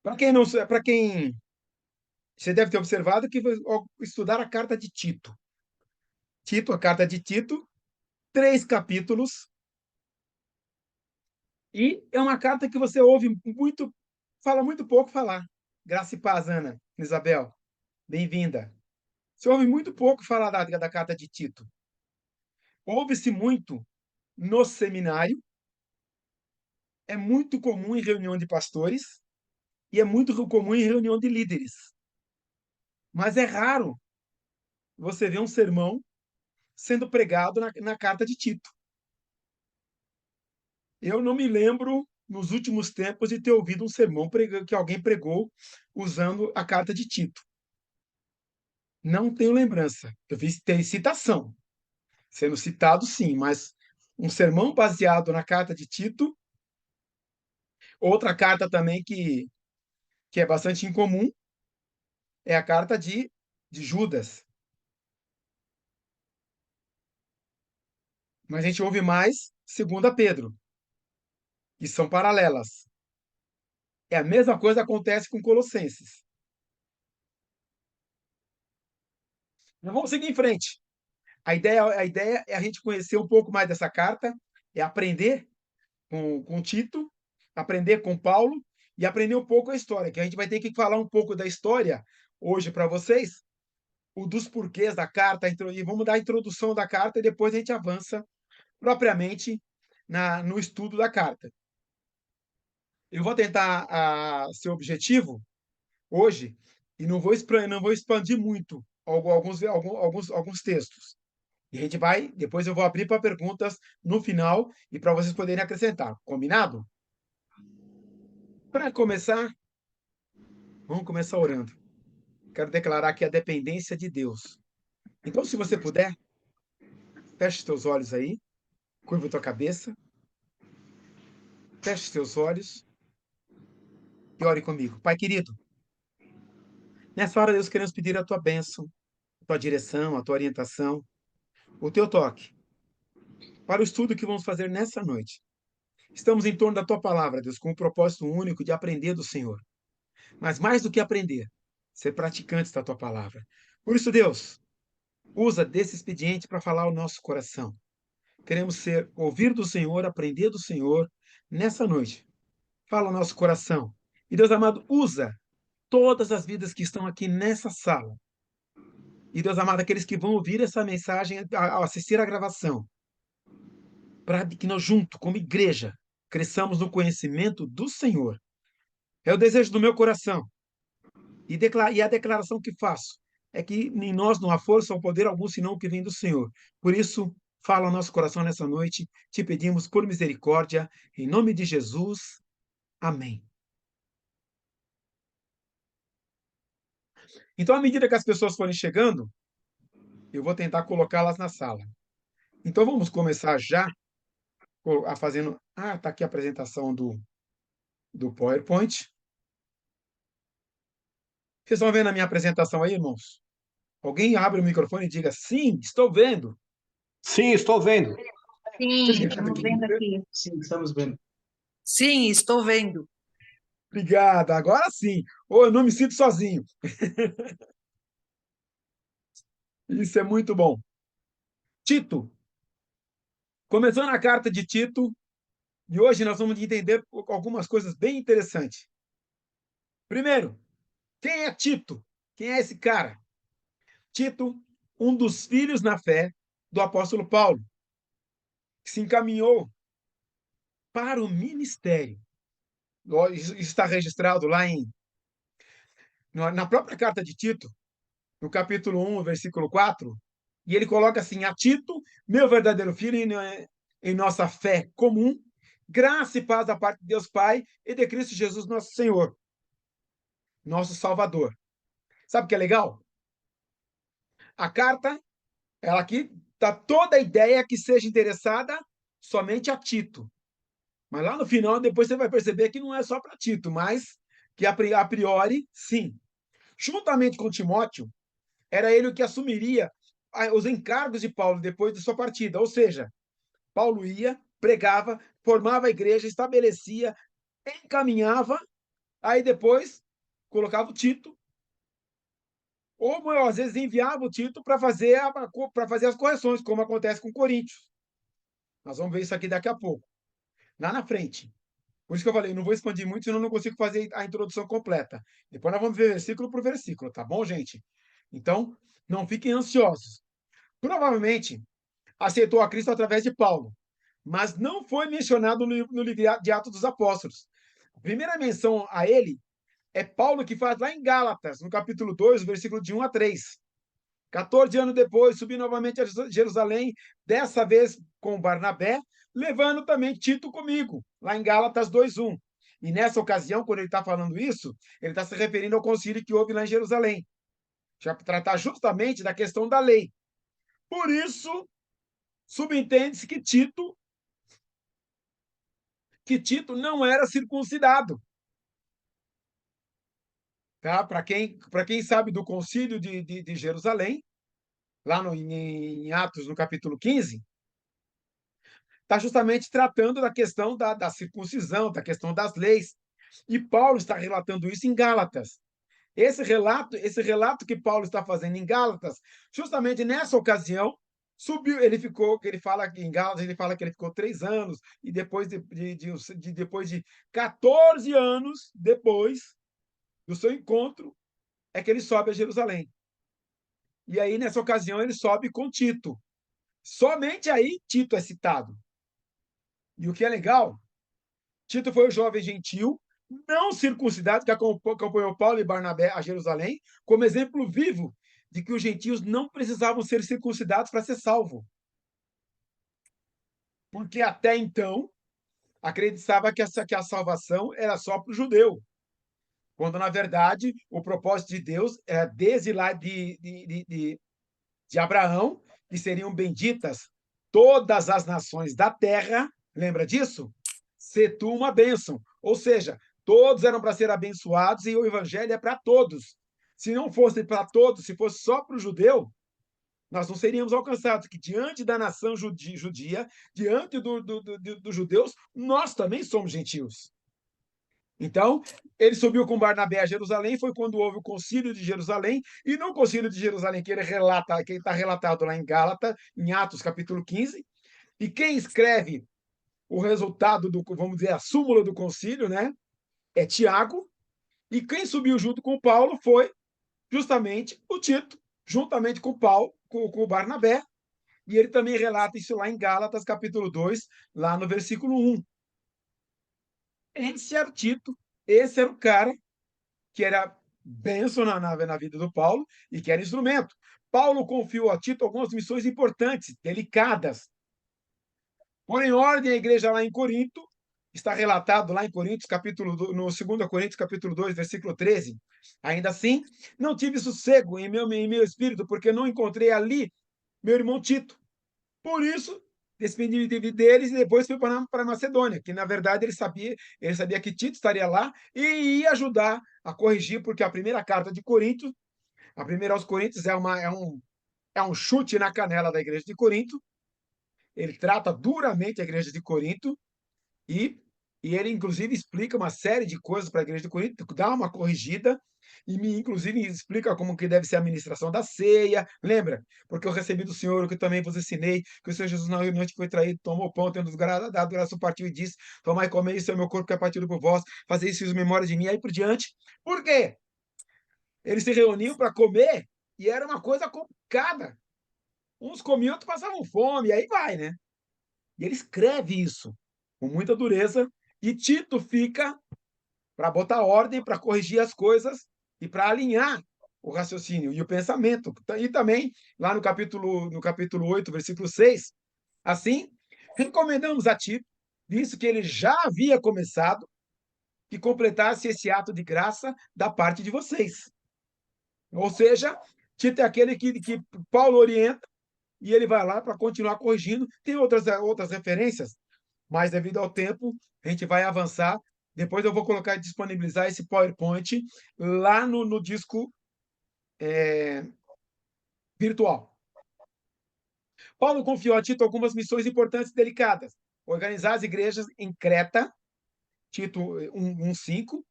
Para quem você deve ter observado que ao estudar a carta de Tito. Tito, a carta de Tito, 3 capítulos, e é uma carta que você ouve muito, fala muito pouco falar. Graça e paz, Ana, Isabel, bem-vinda. Você ouve muito pouco falar da carta de Tito. Ouve-se muito no seminário, é muito comum em reunião de pastores e é muito comum em reunião de líderes. Mas é raro você ver um sermão sendo pregado na carta de Tito. Eu não me lembro, nos últimos tempos, de ter ouvido um sermão que alguém pregou usando a carta de Tito. Não tenho lembrança. Eu vi tem citação, sendo citado sim, mas um sermão baseado na carta de Tito. Outra carta também que é bastante incomum é a carta de Judas. Mas a gente ouve mais 2 Pedro, que são paralelas. É a mesma coisa que acontece com Colossenses. Mas vamos seguir em frente. A ideia é a gente conhecer um pouco mais dessa carta, é aprender com Tito, aprender com Paulo e aprender um pouco a história, que a gente vai ter que falar um pouco da história hoje para vocês, o dos porquês da carta, e vamos dar a introdução da carta e depois a gente avança propriamente no estudo da carta. Eu vou tentar ser objetivo hoje e não vou expandir muito alguns textos. E a gente vai, depois eu vou abrir para perguntas no final e para vocês poderem acrescentar. Combinado? Para começar, vamos começar orando. Quero declarar aqui a dependência de Deus. Então, se você puder, feche os teus olhos aí, curva a tua cabeça, feche os teus olhos e ore comigo. Pai querido, nessa hora, Deus, queremos pedir a tua bênção, a tua direção, a tua orientação, o teu toque para o estudo que vamos fazer nessa noite. Estamos em torno da tua palavra, Deus, com o propósito único de aprender do Senhor. Mas mais do que aprender, ser praticantes da tua palavra. Por isso, Deus, usa desse expediente para falar ao nosso coração. Queremos ouvir do Senhor, aprender do Senhor nessa noite. Fala ao nosso coração. E Deus amado, usa todas as vidas que estão aqui nessa sala. E Deus amado, aqueles que vão ouvir essa mensagem ao assistir à gravação, para que nós juntos, como igreja, cresçamos no conhecimento do Senhor. É o desejo do meu coração. E a declaração que faço é que em nós não há força ou poder algum senão o que vem do Senhor. Por isso, fala ao nosso coração nessa noite, te pedimos por misericórdia, em nome de Jesus. Amém. Então, à medida que as pessoas forem chegando, eu vou tentar colocá-las na sala. Então, vamos começar já a fazendo. Ah, está aqui a apresentação do PowerPoint. Vocês estão vendo a minha apresentação aí, irmãos? Alguém abre o microfone e diga: sim, estou vendo. Sim, estou vendo. Sim, Obrigado, estamos vendo querida. aqui. Sim, estamos vendo. Sim, estou vendo. Obrigada. Agora sim. Oh, eu não me sinto sozinho. Isso é muito bom. Tito. Começando a carta de Tito, e hoje nós vamos entender algumas coisas bem interessantes. Primeiro, quem é Tito? Quem é esse cara? Tito, um dos filhos na fé do apóstolo Paulo, que se encaminhou para o ministério. Isso está registrado lá na própria carta de Tito, no capítulo 1, versículo 4, e ele coloca assim: a Tito, meu verdadeiro filho, em nossa fé comum, graça e paz da parte de Deus Pai e de Cristo Jesus, nosso Senhor, nosso Salvador. Sabe o que é legal? A carta, ela aqui dá toda a ideia que seja interessada somente a Tito. Mas lá no final, depois você vai perceber que não é só para Tito, mas que a priori, sim. Juntamente com Timóteo, era ele o que assumiria os encargos de Paulo depois de sua partida. Ou seja, Paulo ia, pregava, formava a igreja, estabelecia, encaminhava Aí depois colocava o Tito, ou às vezes enviava o Tito para fazer as correções, como acontece com Coríntios. Nós vamos ver isso aqui daqui a pouco, lá na frente. Por isso que eu falei, não vou expandir muito, senão não consigo fazer a introdução completa. Depois nós vamos ver versículo por versículo, tá bom, gente? Então, não fiquem ansiosos. Provavelmente aceitou a Cristo através de Paulo, mas não foi mencionado no livro de Atos dos Apóstolos. A primeira menção a ele é Paulo que faz lá em Gálatas, no capítulo 2, versículo de 1 a 3. 14 anos depois, subi novamente a Jerusalém, dessa vez com Barnabé, levando também Tito comigo, lá em Gálatas 2:1. E nessa ocasião, quando ele está falando isso, ele está se referindo ao concílio que houve lá em Jerusalém, já para tratar justamente da questão da lei. Por isso, subentende-se que Tito não era circuncidado. Tá? Para quem sabe do concílio de Jerusalém, lá em Atos, no capítulo 15, está justamente tratando da questão da circuncisão, da questão das leis. E Paulo está relatando isso em Gálatas. Esse relato que Paulo está fazendo em Gálatas, justamente nessa ocasião, subiu, ele fala que em Gálatas, ele fala que ele ficou 3 anos, e depois de 14 anos depois do seu encontro, é que ele sobe a Jerusalém. E aí, nessa ocasião, ele sobe com Tito. Somente aí Tito é citado. E o que é legal, Tito foi o jovem gentil, não circuncidado, que acompanhou Paulo e Barnabé a Jerusalém, como exemplo vivo de que os gentios não precisavam ser circuncidados para ser salvo. Porque até então, acreditava que a salvação era só para o judeu. Quando, na verdade, o propósito de Deus era desde lá de Abraão, que seriam benditas todas as nações da terra. Lembra disso? Se tu uma bênção. Ou seja, todos eram para ser abençoados e o evangelho é para todos. Se não fosse para todos, se fosse só para o judeu, nós não seríamos alcançados, que diante da nação judia, diante dos judeus, nós também somos gentios. Então, ele subiu com Barnabé a Jerusalém, foi quando houve o concílio de Jerusalém, e no concílio de Jerusalém, que está relatado lá em Gálatas, em Atos capítulo 15, e quem escreve o resultado vamos dizer, a súmula do concílio, né, é Tiago, e quem subiu junto com Paulo foi justamente o Tito, juntamente com Paulo, com o Barnabé, e ele também relata isso lá em Gálatas capítulo 2, lá no versículo 1. Esse era o Tito, esse era o cara que era bênção na vida do Paulo e que era instrumento. Paulo confiou a Tito algumas missões importantes, delicadas. Por em ordem, a igreja lá em Corinto, está relatado lá em Coríntios, no 2 Coríntios, capítulo 2, versículo 13. Ainda assim, não tive sossego em meu espírito, porque não encontrei ali meu irmão Tito. Por isso, despedi deles e depois fui para Macedônia, que na verdade ele sabia que Tito estaria lá e ia ajudar a corrigir, porque a primeira carta de Corinto, a primeira aos Coríntios, é um chute na canela da igreja de Corinto. Ele trata duramente a igreja de Corinto e, e ele, inclusive, explica uma série de coisas para a igreja de Corinto, dá uma corrigida, e inclusive, explica como que deve ser a administração da ceia. Lembra? Porque eu recebi do Senhor o que também vos ensinei, que o Senhor Jesus, na noite que foi traído, tomou o pão, tendo dado graça, partiu e disse: tomai e comei, isso é o meu corpo que é partido por vós, fazei isso em memória de mim, aí por diante. Por quê? Eles se reuniam para comer e era uma coisa complicada. Uns comiam, outros passavam fome, e aí vai, né? E ele escreve isso com muita dureza, e Tito fica para botar ordem, para corrigir as coisas e para alinhar o raciocínio e o pensamento. E também, lá no capítulo 8, versículo 6, assim, recomendamos a Tito, visto que ele já havia começado, que completasse esse ato de graça da parte de vocês. Ou seja, Tito é aquele que Paulo orienta e ele vai lá para continuar corrigindo. Tem outras referências, mas devido ao tempo, a gente vai avançar. Depois eu vou disponibilizar esse PowerPoint lá no disco virtual. Paulo confiou a Tito algumas missões importantes e delicadas. Organizar as igrejas em Creta, Tito 1:5,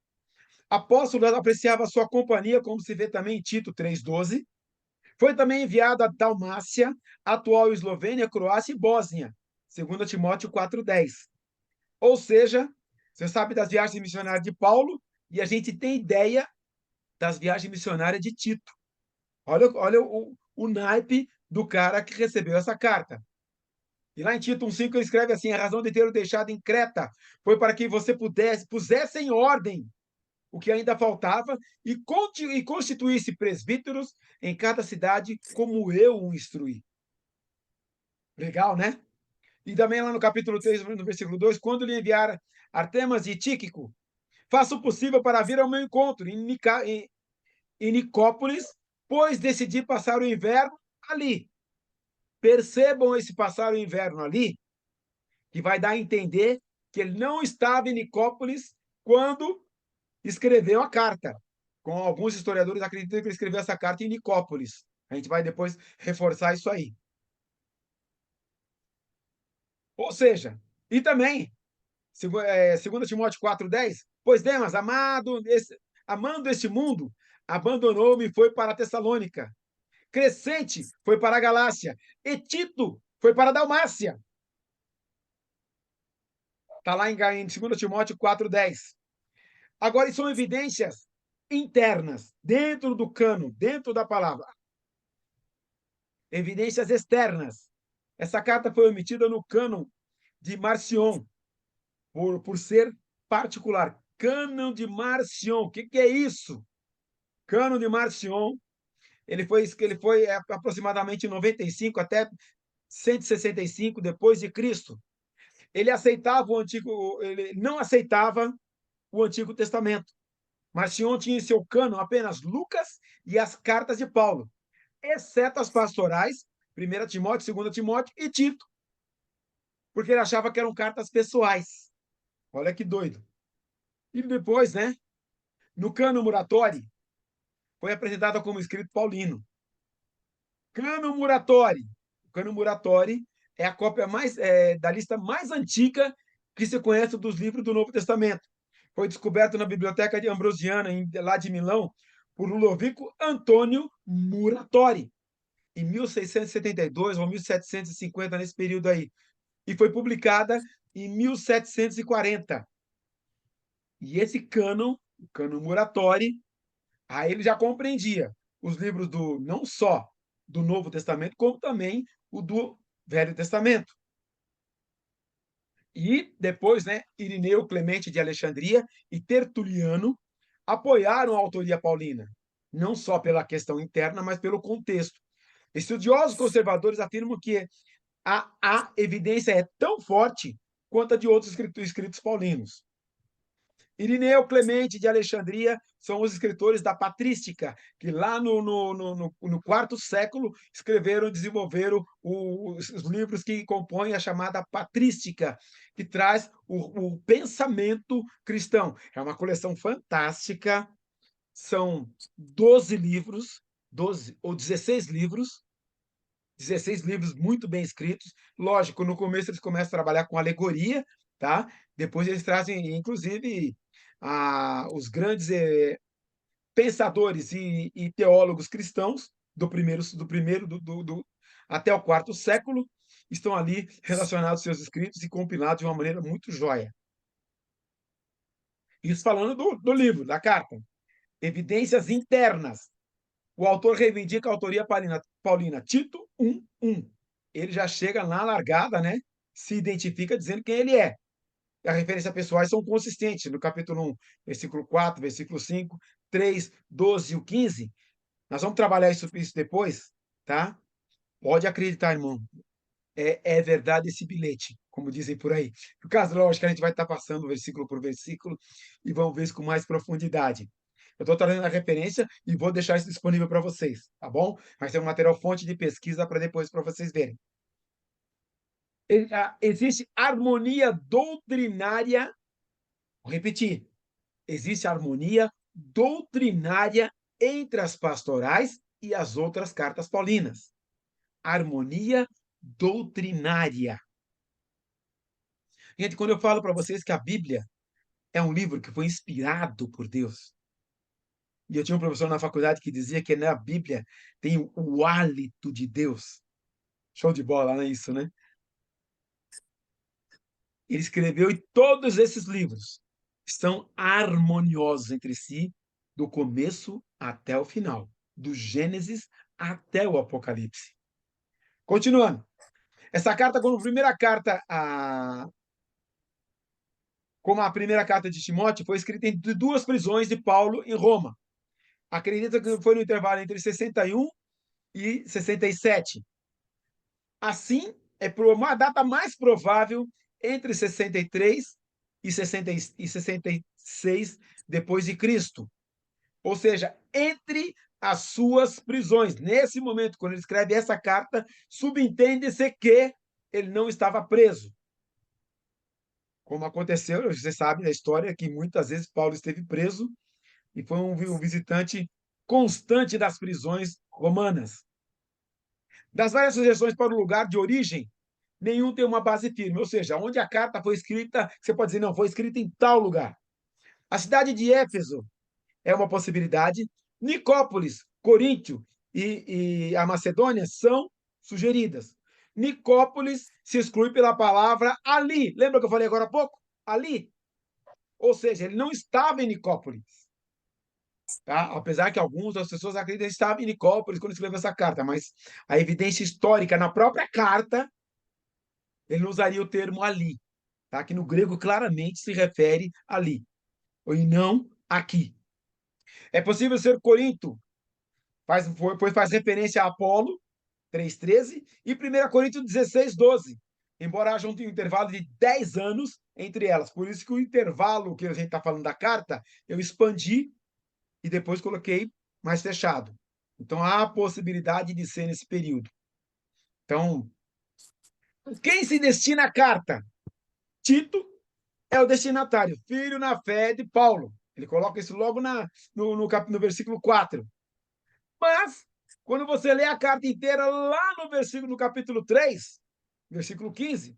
Apóstolo apreciava sua companhia, como se vê também em Tito 3,12. Foi também enviado a Dalmácia, atual Eslovênia, Croácia e Bósnia, 2 Timóteo 4,10. Ou seja, você sabe das viagens missionárias de Paulo e a gente tem ideia das viagens missionárias de Tito. Olha o naipe do cara que recebeu essa carta. E lá em Tito 1,5 ele escreve assim: a razão de ter deixado em Creta foi para que você pusesse em ordem o que ainda faltava e constituísse presbíteros em cada cidade, como eu o instruí. Legal, né? E também lá no capítulo 3, no versículo 2, quando lhe enviar Artemas e Tíquico, faça o possível para vir ao meu encontro em Nicópolis, pois decidi passar o inverno ali. Percebam esse passar o inverno ali, que vai dar a entender que ele não estava em Nicópolis quando escreveu a carta. Com alguns historiadores acreditam que ele escreveu essa carta em Nicópolis. A gente vai depois reforçar isso aí. Ou seja, e também, 2 Timóteo 4,10, pois Demas, amando este mundo, abandonou-me e foi para a Tessalônica. Crescente foi para a Galácia. E Tito foi para a Dalmácia. Está lá em 2 Timóteo 4,10. Agora, são evidências internas, dentro do cano, dentro da palavra. Evidências externas. Essa carta foi omitida no cânon de Marcion, por ser particular. Cânon de Marcion. O que é isso? Cânon de Marcion. Ele foi aproximadamente 95 até 165 depois de Cristo. Ele não aceitava o Antigo Testamento. Marcion tinha em seu cânon apenas Lucas e as cartas de Paulo, exceto as pastorais, 1 Timóteo, 2 Timóteo e Tito, porque ele achava que eram cartas pessoais. Olha que doido. E depois, né, no cânon Muratori, foi apresentada como escrito paulino. Cânon Muratori. O cânon Muratori é a cópia da lista mais antiga que se conhece dos livros do Novo Testamento. Foi descoberto na Biblioteca de Ambrosiana, lá de Milão, por Ludovico Antônio Muratori, em 1672 ou 1750, nesse período aí. E foi publicada em 1740. E esse cânon, o cânon Muratori, aí ele já compreendia os livros não só do Novo Testamento, como também o do Velho Testamento. E depois, né, Irineu Clemente de Alexandria e Tertuliano apoiaram a autoria paulina, não só pela questão interna, mas pelo contexto. Estudiosos conservadores afirmam que a evidência é tão forte quanto a de outros escritos paulinos. Irineu Clemente de Alexandria são os escritores da patrística, que lá no quarto século escreveram e desenvolveram os livros que compõem a chamada patrística, que traz o pensamento cristão. É uma coleção fantástica, são 12 livros, 12 ou 16 livros, 16 livros muito bem escritos. Lógico, no começo eles começam a trabalhar com alegoria, tá? Depois eles trazem, inclusive, os grandes pensadores e teólogos cristãos até o quarto século estão ali relacionados aos seus escritos e compilados de uma maneira muito jóia. Isso falando do livro, da carta. Evidências internas. O autor reivindica a autoria paulina. Tito 1:1. Ele já chega na largada, né? Se identifica dizendo quem ele é. As referências pessoais são consistentes. No capítulo 1, versículo 4, versículo 5, 3, 12 e o 15. Nós vamos trabalhar isso depois, tá? Pode acreditar, irmão. É verdade esse bilhete, como dizem por aí. No caso, lógico, a gente vai estar passando versículo por versículo e vamos ver isso com mais profundidade. Eu estou trazendo a referência e vou deixar isso disponível para vocês, tá bom? Vai ser um material fonte de pesquisa para depois para vocês verem. Existe harmonia doutrinária. Vou repetir. Existe harmonia doutrinária entre as pastorais e as outras cartas paulinas. Harmonia doutrinária. Gente, quando eu falo para vocês que a Bíblia é um livro que foi inspirado por Deus, E eu tinha um professor na faculdade que dizia que na Bíblia tem o hálito de Deus. Show de bola, não é isso, né? Ele escreveu e todos esses livros estão harmoniosos entre si, do começo até o final, do Gênesis até o Apocalipse. Continuando. Essa carta, como a primeira carta de Timóteo, foi escrita entre duas prisões de Paulo em Roma. Acredita que foi no intervalo entre 61 e 67. Assim, é uma data mais provável entre 63 e 66 depois de Cristo. Ou seja, entre as suas prisões. Nesse momento, quando ele escreve essa carta, subentende-se que ele não estava preso. Como aconteceu, você sabe da história que muitas vezes Paulo esteve preso e foi um visitante constante das prisões romanas. Das várias sugestões para o lugar de origem, nenhum tem uma base firme, ou seja, onde a carta foi escrita, você pode dizer, não, foi escrita em tal lugar. A cidade de Éfeso é uma possibilidade. Nicópolis, Coríntio e a Macedônia são sugeridas. Nicópolis se exclui pela palavra ali. Lembra que eu falei agora há pouco? Ali. Ou seja, ele não estava em Nicópolis. Tá? Apesar que algumas das pessoas acreditam que estava em Nicópolis quando escreveu essa carta, mas a evidência histórica na própria carta, ele não usaria o termo ali, tá? Que no grego claramente se refere ali, e não aqui. É possível ser Corinto, pois faz referência a Apolo, 3,13, e 1 Coríntios 16,12, embora haja um intervalo de 10 anos entre elas. Por isso que o intervalo que a gente está falando da carta, eu expandi e depois coloquei mais fechado. Então, há a possibilidade de ser nesse período. Então, quem se destina à carta? Tito é o destinatário, filho na fé de Paulo. Ele coloca isso logo no versículo 4. Mas, quando você lê a carta inteira, lá no capítulo 3, versículo 15,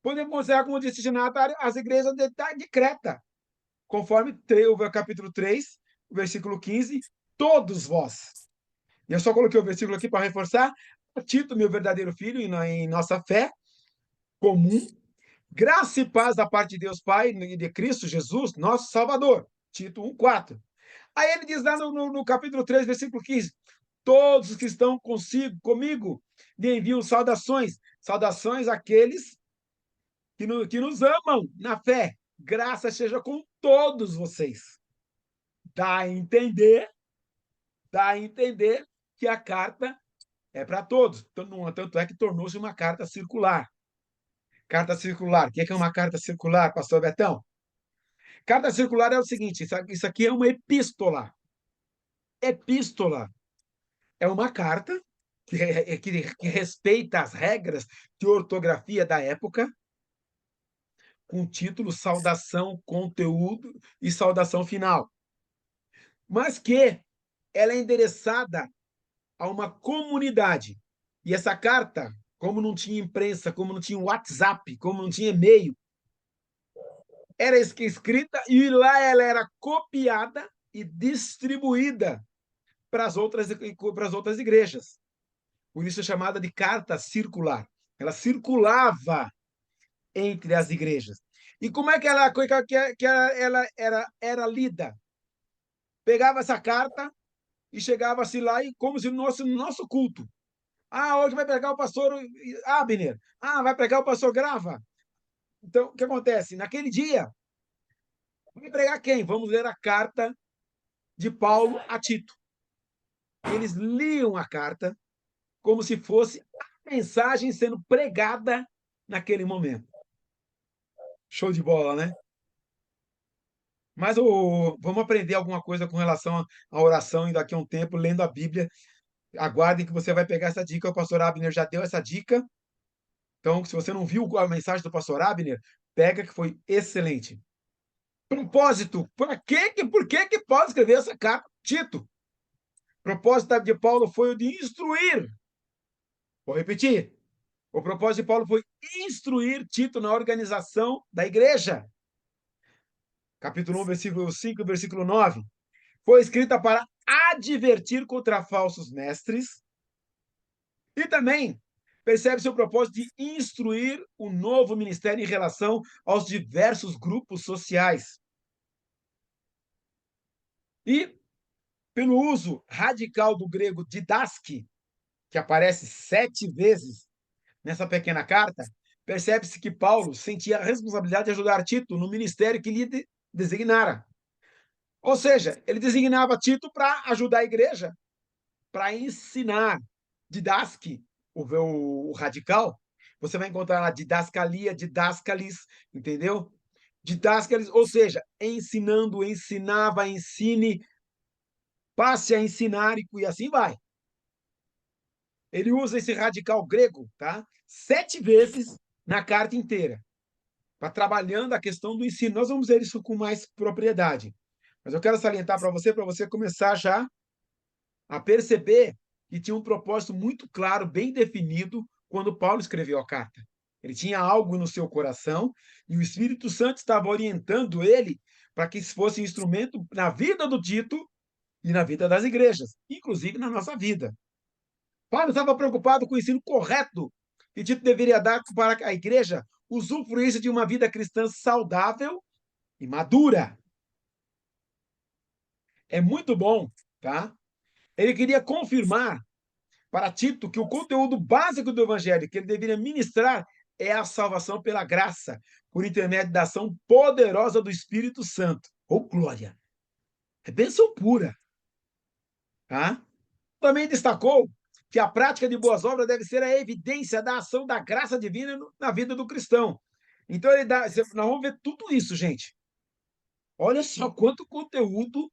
podemos considerar como destinatário as igrejas de Creta. Conforme o capítulo 3, versículo 15, todos vós. E eu só coloquei o versículo aqui para reforçar. Tito, meu verdadeiro filho, em nossa fé comum, graça e paz da parte de Deus Pai e de Cristo Jesus, nosso Salvador. Tito 1,4. Aí ele diz lá no capítulo 3, versículo 15, todos os que estão comigo, lhe enviam saudações. Saudações àqueles que nos amam na fé. Graça seja com todos vocês. Dá a entender que a carta é para todos. Tanto é que tornou-se uma carta circular. Carta circular. O que é uma carta circular, pastor Betão? Carta circular é o seguinte, isso aqui é uma epístola. Epístola é uma carta que respeita as regras de ortografia da época, com título, saudação, conteúdo e saudação final. Mas que ela é endereçada a uma comunidade. E essa carta, como não tinha imprensa, como não tinha WhatsApp, como não tinha e-mail, era escrita e lá ela era copiada e distribuída para as outras igrejas. Por isso é chamada de carta circular. Ela circulava entre as igrejas. E como é que ela era lida? Pegava essa carta e chegava-se lá e como se no nosso culto. Hoje vai pregar o pastor Abner. Vai pregar o pastor Grava. Então, o que acontece? Naquele dia, vai pregar quem? Vamos ler a carta de Paulo a Tito. Eles liam a carta como se fosse a mensagem sendo pregada naquele momento. Show de bola, né? Mas vamos aprender alguma coisa com relação à oração e daqui a um tempo, lendo a Bíblia. Aguardem que você vai pegar essa dica. O pastor Abner já deu essa dica. Então, se você não viu a mensagem do pastor Abner, pega que foi excelente. Propósito. Por que Paulo escreveu essa carta? Tito. O propósito de Paulo foi o de instruir. Vou repetir. O propósito de Paulo foi instruir Tito na organização da igreja. Capítulo 1, versículo 5 e versículo 9. foi escrita para advertir contra falsos mestres e também percebe-se o propósito de instruir o novo ministério em relação aos diversos grupos sociais. E, pelo uso radical do grego didaske, que aparece 7 vezes nessa pequena carta, percebe-se que Paulo sentia a responsabilidade de ajudar Tito no ministério que lhe designara. Ou seja, ele designava Tito para ajudar a igreja, para ensinar. Didaske, o radical, você vai encontrar lá didascalia, didascalis, entendeu? Didascalis, ou seja, ensinando, ensinava, ensine, passe a ensinar e assim vai. Ele usa esse radical grego, tá? 7 vezes na carta inteira, para trabalhando a questão do ensino. Nós vamos ver isso com mais propriedade. Mas eu quero salientar para você começar já a perceber que tinha um propósito muito claro, bem definido, quando Paulo escreveu a carta. Ele tinha algo no seu coração e o Espírito Santo estava orientando ele para que isso fosse um instrumento na vida do Tito e na vida das igrejas, inclusive na nossa vida. Paulo estava preocupado com o ensino correto que Tito deveria dar para a igreja usufruir de uma vida cristã saudável e madura. É muito bom, tá? Ele queria confirmar para Tito que o conteúdo básico do evangelho que ele deveria ministrar é a salvação pela graça, por intermédio da ação poderosa do Espírito Santo. Ou glória! É bênção pura. Tá? Também destacou que a prática de boas obras deve ser a evidência da ação da graça divina na vida do cristão. Então, nós vamos ver tudo isso, gente. Olha só quanto conteúdo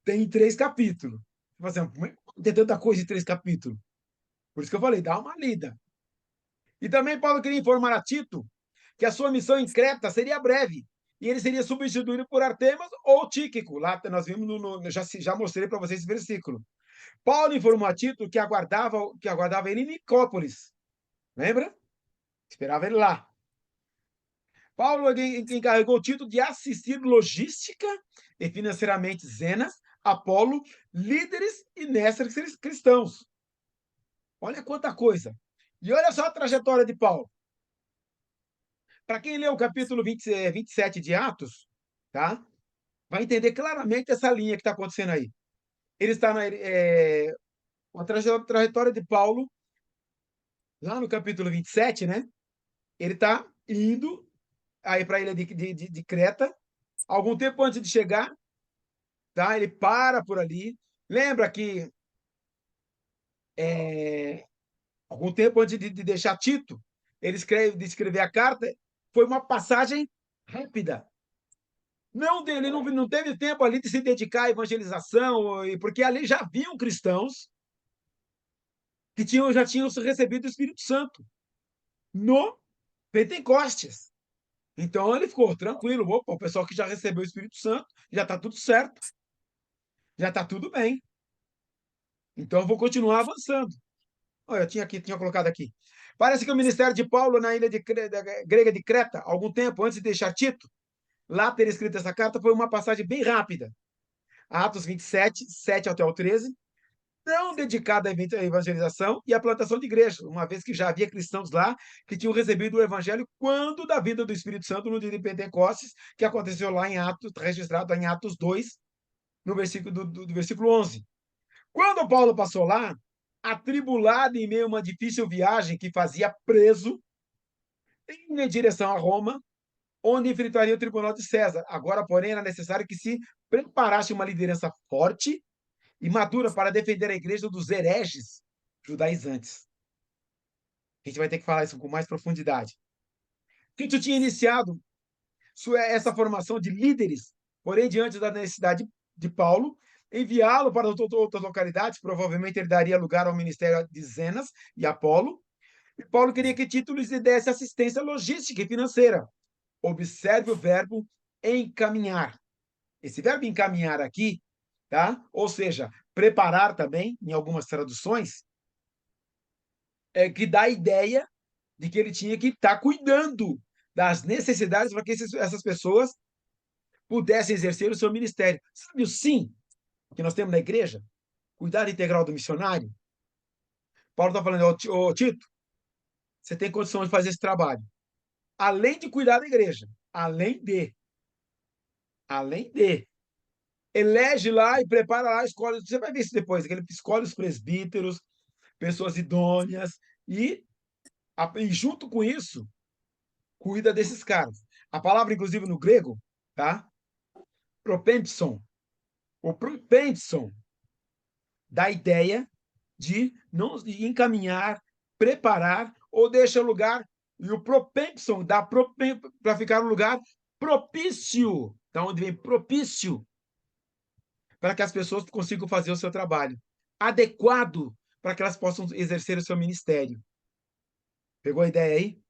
tem em 3 capítulos. Tem tanta coisa em 3 capítulos. Por isso que eu falei, dá uma lida. E também Paulo queria informar a Tito que a sua missão em Creta seria breve, e ele seria substituído por Artemas ou Tíquico. Lá nós vimos, já mostrei para vocês esse versículo. Paulo informou a Tito que aguardava ele em Nicópolis. Lembra? Esperava ele lá. Paulo encarregou Tito de assistir logística e financeiramente Zenas, Apolo, líderes e mestres cristãos. Olha quanta coisa. E olha só a trajetória de Paulo. Para quem lê o capítulo 27 de Atos, tá? Vai entender claramente essa linha que está acontecendo aí. Ele está na a trajetória de Paulo, lá no capítulo 27, né? Ele está indo aí para a ilha de Creta. Algum tempo antes de chegar, tá? Ele para por ali. Lembra que algum tempo antes de deixar Tito, ele de escrever a carta, foi uma passagem rápida. Ele não teve tempo ali de se dedicar à evangelização, porque ali já haviam cristãos que já tinham recebido o Espírito Santo no Pentecostes. Então ele ficou tranquilo. Opa, o pessoal que já recebeu o Espírito Santo, já está tudo certo. Já está tudo bem. Então eu vou continuar avançando. Olha, tinha colocado aqui. Parece que o ministério de Paulo na ilha grega de Creta, algum tempo antes de deixar Tito, lá ter escrito essa carta, foi uma passagem bem rápida. Atos 27, 7 até o 13, não dedicada à evangelização e à plantação de igrejas, uma vez que já havia cristãos lá que tinham recebido o evangelho quando da vinda do Espírito Santo no dia de Pentecostes, que aconteceu lá em Atos, registrado em Atos 2, no versículo do versículo 11. Quando Paulo passou lá, atribulado em meio a uma difícil viagem que fazia preso, em direção a Roma, onde enfrentaria o tribunal de César. Agora, porém, era necessário que se preparasse uma liderança forte e madura para defender a igreja dos hereges judaizantes. A gente vai ter que falar isso com mais profundidade. Tito tinha iniciado essa formação de líderes, porém, diante da necessidade de Paulo, enviá-lo para outras localidades, provavelmente ele daria lugar ao ministério de Zenas e Apolo, e Paulo queria que Tito lhes desse assistência logística e financeira. Observe o verbo encaminhar. Esse verbo encaminhar aqui, tá? Ou seja, preparar também, em algumas traduções, que dá a ideia de que ele tinha que estar cuidando das necessidades para que essas pessoas pudessem exercer o seu ministério. Sabe o sim? que nós temos na igreja, cuidado integral do missionário, Paulo está falando, ô Tito, você tem condição de fazer esse trabalho. Além de cuidar da igreja, além de, elege lá e prepara lá, escolhe, você vai ver isso depois, que ele escolhe os presbíteros, pessoas idôneas, e junto com isso, cuida desses caras. A palavra, inclusive, no grego, tá? Propempson. O propempson dá ideia de não de encaminhar, preparar ou deixa lugar. E o propempson dá para ficar no lugar propício. Da onde vem propício? Para que as pessoas consigam fazer o seu trabalho. Adequado para que elas possam exercer o seu ministério. Pegou a ideia aí?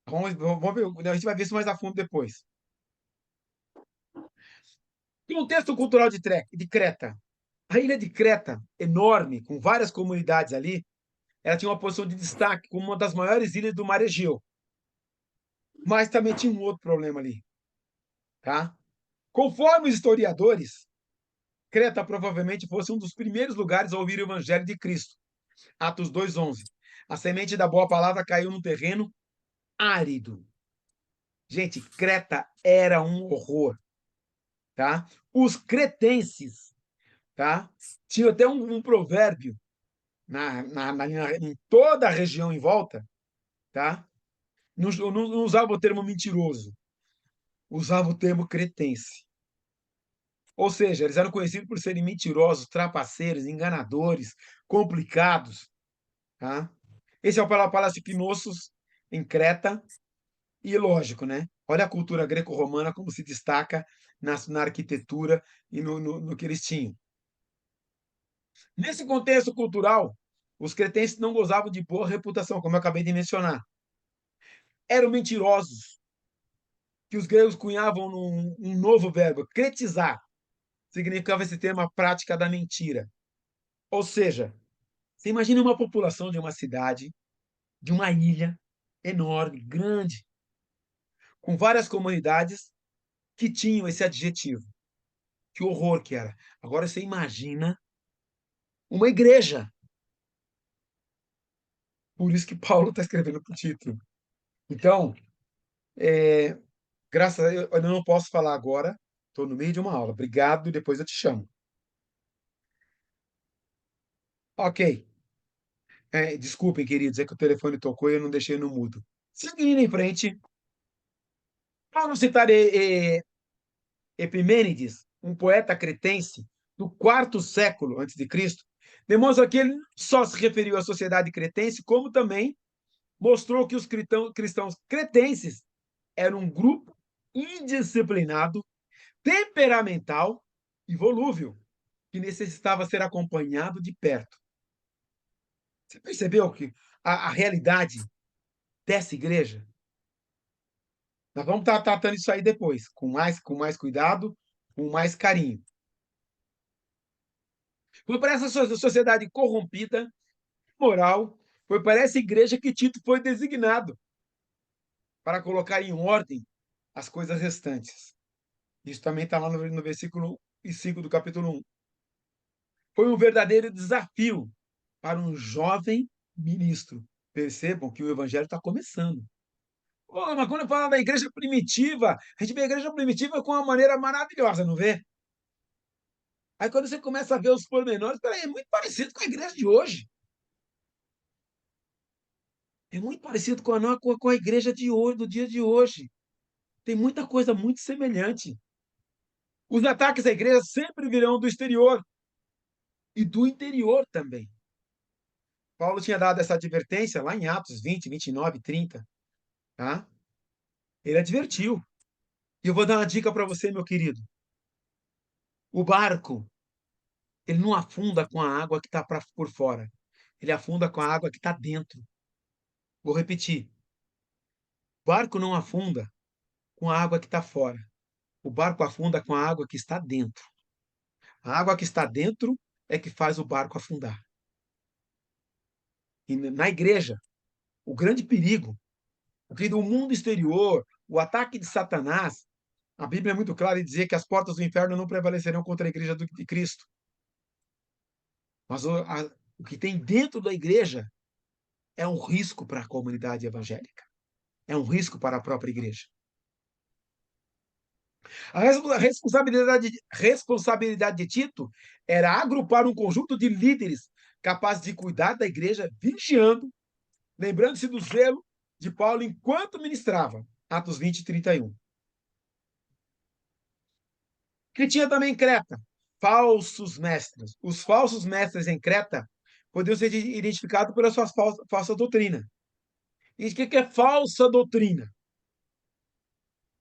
Vamos ver, a gente vai ver isso mais a fundo depois. Contexto cultural de Creta. A ilha de Creta, enorme, com várias comunidades ali, ela tinha uma posição de destaque como uma das maiores ilhas do Mar Egeu. Mas também tinha um outro problema ali, tá? Conforme os historiadores, Creta provavelmente fosse um dos primeiros lugares a ouvir o evangelho de Cristo. Atos 2:11. A semente da boa palavra caiu no terreno árido. Gente, Creta era um horror, tá? Os cretenses, tá? Tinha até um provérbio em toda a região em volta, tá? Não usava o termo mentiroso, usava o termo cretense. Ou seja, eles eram conhecidos por serem mentirosos, trapaceiros, enganadores, complicados. Tá? Esse é o Palácio Knossos, em Creta. E lógico, né? Olha a cultura greco-romana como se destaca na arquitetura e no que eles tinham. Nesse contexto cultural, os cretenses não gozavam de boa reputação, como eu acabei de mencionar. Eram mentirosos, que os gregos cunhavam um novo verbo, cretizar. Significava esse termo a prática da mentira. Ou seja, você imagina uma população de uma cidade, de uma ilha enorme, grande, com várias comunidades que tinham esse adjetivo. Que horror que era. Agora você imagina uma igreja. Por isso que Paulo está escrevendo para o título. Então, graças a Deus, eu não posso falar agora, estou no meio de uma aula. Obrigado, depois eu te chamo. Ok. Desculpem, queridos, é que o telefone tocou e eu não deixei no mudo. Seguindo em frente, Paulo citar Epimênides, um poeta cretense do IV século antes de Cristo, demonstra que ele só se referiu à sociedade cretense, como também mostrou que os cristãos cretenses eram um grupo indisciplinado, temperamental e volúvel, que necessitava ser acompanhado de perto. Você percebeu que a realidade dessa igreja? Nós vamos estar tratando isso aí depois, com mais cuidado, com mais carinho. Foi para essa sociedade corrompida, moral, foi para essa igreja que Tito foi designado para colocar em ordem as coisas restantes. Isso também está lá no versículo 5 do capítulo 1. Foi um verdadeiro desafio para um jovem ministro. Percebam que o evangelho está começando. Oh, mas quando fala da igreja primitiva, a gente vê a igreja primitiva com uma maneira maravilhosa, não vê? Aí quando você começa a ver os pormenores, peraí, é muito parecido com a igreja de hoje. É muito parecido com a igreja de hoje, do dia de hoje. Tem muita coisa muito semelhante. Os ataques à igreja sempre virão do exterior e do interior também. Paulo tinha dado essa advertência lá em Atos 20, 29, 30. Tá? Ele advertiu. E eu vou dar uma dica para você, meu querido. O barco, ele não afunda com a água que está por fora. Ele afunda com a água que está dentro. Vou repetir. O barco não afunda com a água que está fora. O barco afunda com a água que está dentro. A água que está dentro é que faz o barco afundar. E na igreja, o grande perigo, o mundo exterior, o ataque de Satanás, a Bíblia é muito clara em dizer que as portas do inferno não prevalecerão contra a igreja de Cristo. Mas o que tem dentro da igreja é um risco para a comunidade evangélica. É um risco para a própria igreja. A responsabilidade de Tito era agrupar um conjunto de líderes capazes de cuidar da igreja, vigiando, lembrando-se do zelo de Paulo enquanto ministrava. Atos 20 e 31. Que tinha também em Creta falsos mestres. Os falsos mestres em Creta podiam ser identificados pela sua falsa doutrina. E o que é falsa doutrina?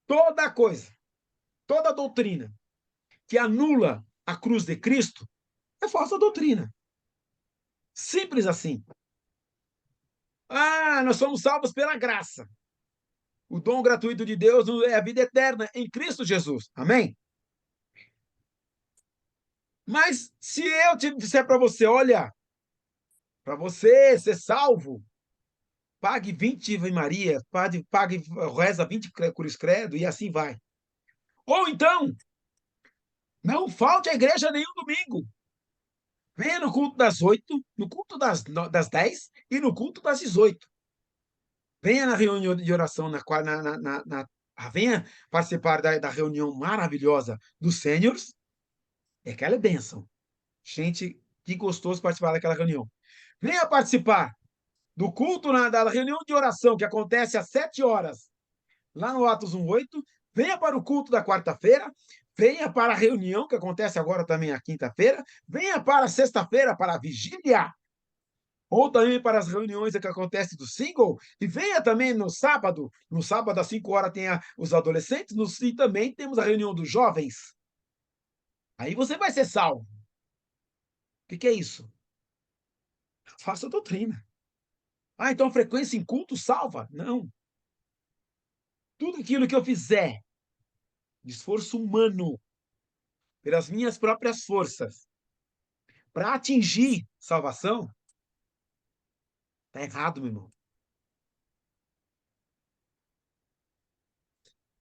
Toda coisa, toda doutrina que anula a cruz de Cristo é falsa doutrina. Simples assim. Ah, nós somos salvos pela graça. O dom gratuito de Deus é a vida eterna em Cristo Jesus. Amém? Mas se eu te disser para você, olha, para você ser salvo, pague 20 Ave Maria, pague, reza 20 Cruz Credo e assim vai. Ou então, não falte à igreja nenhum domingo. Venha no culto das 8, no culto das 10 e no culto das 18. Venha na reunião de oração, venha participar da reunião maravilhosa dos sêniores. É aquela bênção. Gente, que gostoso participar daquela reunião. Venha participar do culto, da reunião de oração que acontece às 7 horas, lá no Atos 1:8. Venha para o culto da quarta-feira. Venha para a reunião que acontece agora também à quinta-feira. Venha para a sexta-feira, para a vigília. Ou também para as reuniões que acontecem do single, e venha também no sábado. No sábado, às 5 horas, tem os adolescentes, e também temos a reunião dos jovens. Aí você vai ser salvo. O que é isso? Faça doutrina. Ah, então frequência em culto salva? Não. Tudo aquilo que eu fizer de esforço humano, pelas minhas próprias forças, para atingir salvação, está errado, meu irmão.